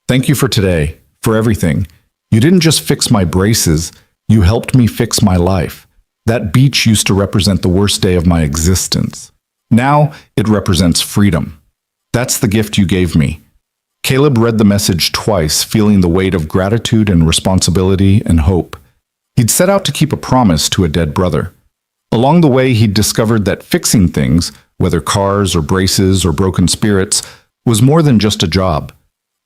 Thank you for today, for everything. You didn't just fix my braces, You helped me fix my life. That beach used to represent the worst day of my existence. Now it represents freedom. That's the gift you gave me." Caleb read the message twice, feeling the weight of gratitude and responsibility and hope. He'd set out to keep a promise to a dead brother. Along the way, he'd discovered that fixing things, whether cars or braces or broken spirits, was more than just a job.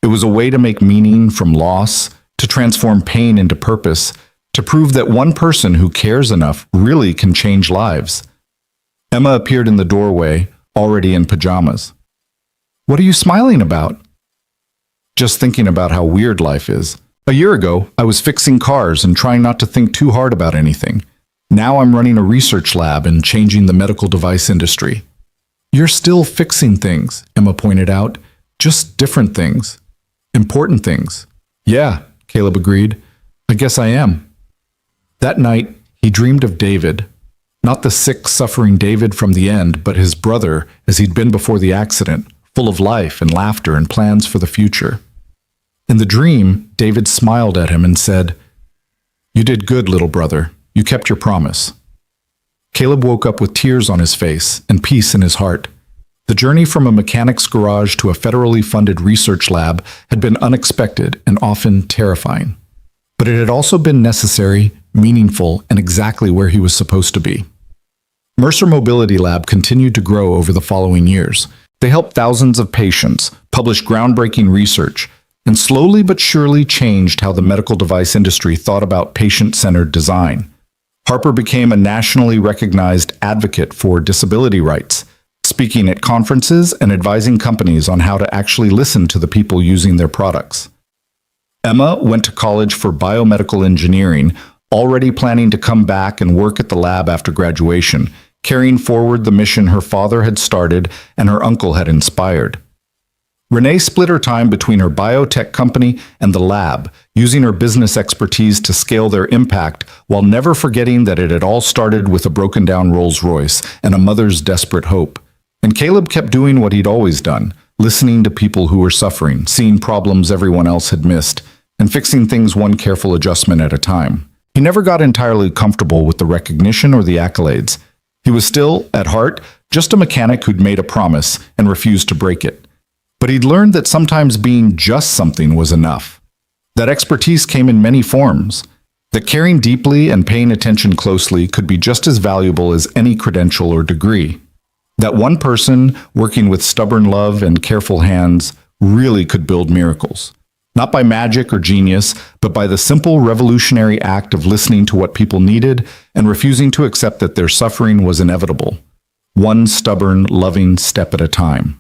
It was a way to make meaning from loss, to transform pain into purpose, to prove that one person who cares enough really can change lives. Emma appeared in the doorway, already in pajamas. "What are you smiling about?" "Just thinking about how weird life is. A year ago, I was fixing cars and trying not to think too hard about anything. Now I'm running a research lab and changing the medical device industry." "You're still fixing things," Emma pointed out. "Just different things. Important things." "Yeah," Caleb agreed. "I guess I am." That night, he dreamed of David. Not the sick, suffering David from the end, but his brother as he'd been before the accident, full of life and laughter and plans for the future. In the dream, David smiled at him and said, "You did good, little brother. You kept your promise." Caleb woke up with tears on his face and peace in his heart. The journey from a mechanic's garage to a federally funded research lab had been unexpected and often terrifying. But it had also been necessary, meaningful, and exactly where he was supposed to be. Mercer Mobility Lab continued to grow over the following years. They helped thousands of patients, published groundbreaking research, and slowly but surely changed how the medical device industry thought about patient-centered design. Harper became a nationally recognized advocate for disability rights, speaking at conferences and advising companies on how to actually listen to the people using their products. Emma went to college for biomedical engineering, already planning to come back and work at the lab after graduation, carrying forward the mission her father had started and her uncle had inspired. Renee split her time between her biotech company and the lab, using her business expertise to scale their impact while never forgetting that it had all started with a broken-down Rolls-Royce and a mother's desperate hope. And Caleb kept doing what he'd always done, listening to people who were suffering, seeing problems everyone else had missed, and fixing things one careful adjustment at a time. He never got entirely comfortable with the recognition or the accolades. He was still, at heart, just a mechanic who'd made a promise and refused to break it. But he'd learned that sometimes being just something was enough. That expertise came in many forms. That caring deeply and paying attention closely could be just as valuable as any credential or degree. That one person, working with stubborn love and careful hands, really could build miracles. Not by magic or genius, but by the simple revolutionary act of listening to what people needed and refusing to accept that their suffering was inevitable. One stubborn, loving step at a time.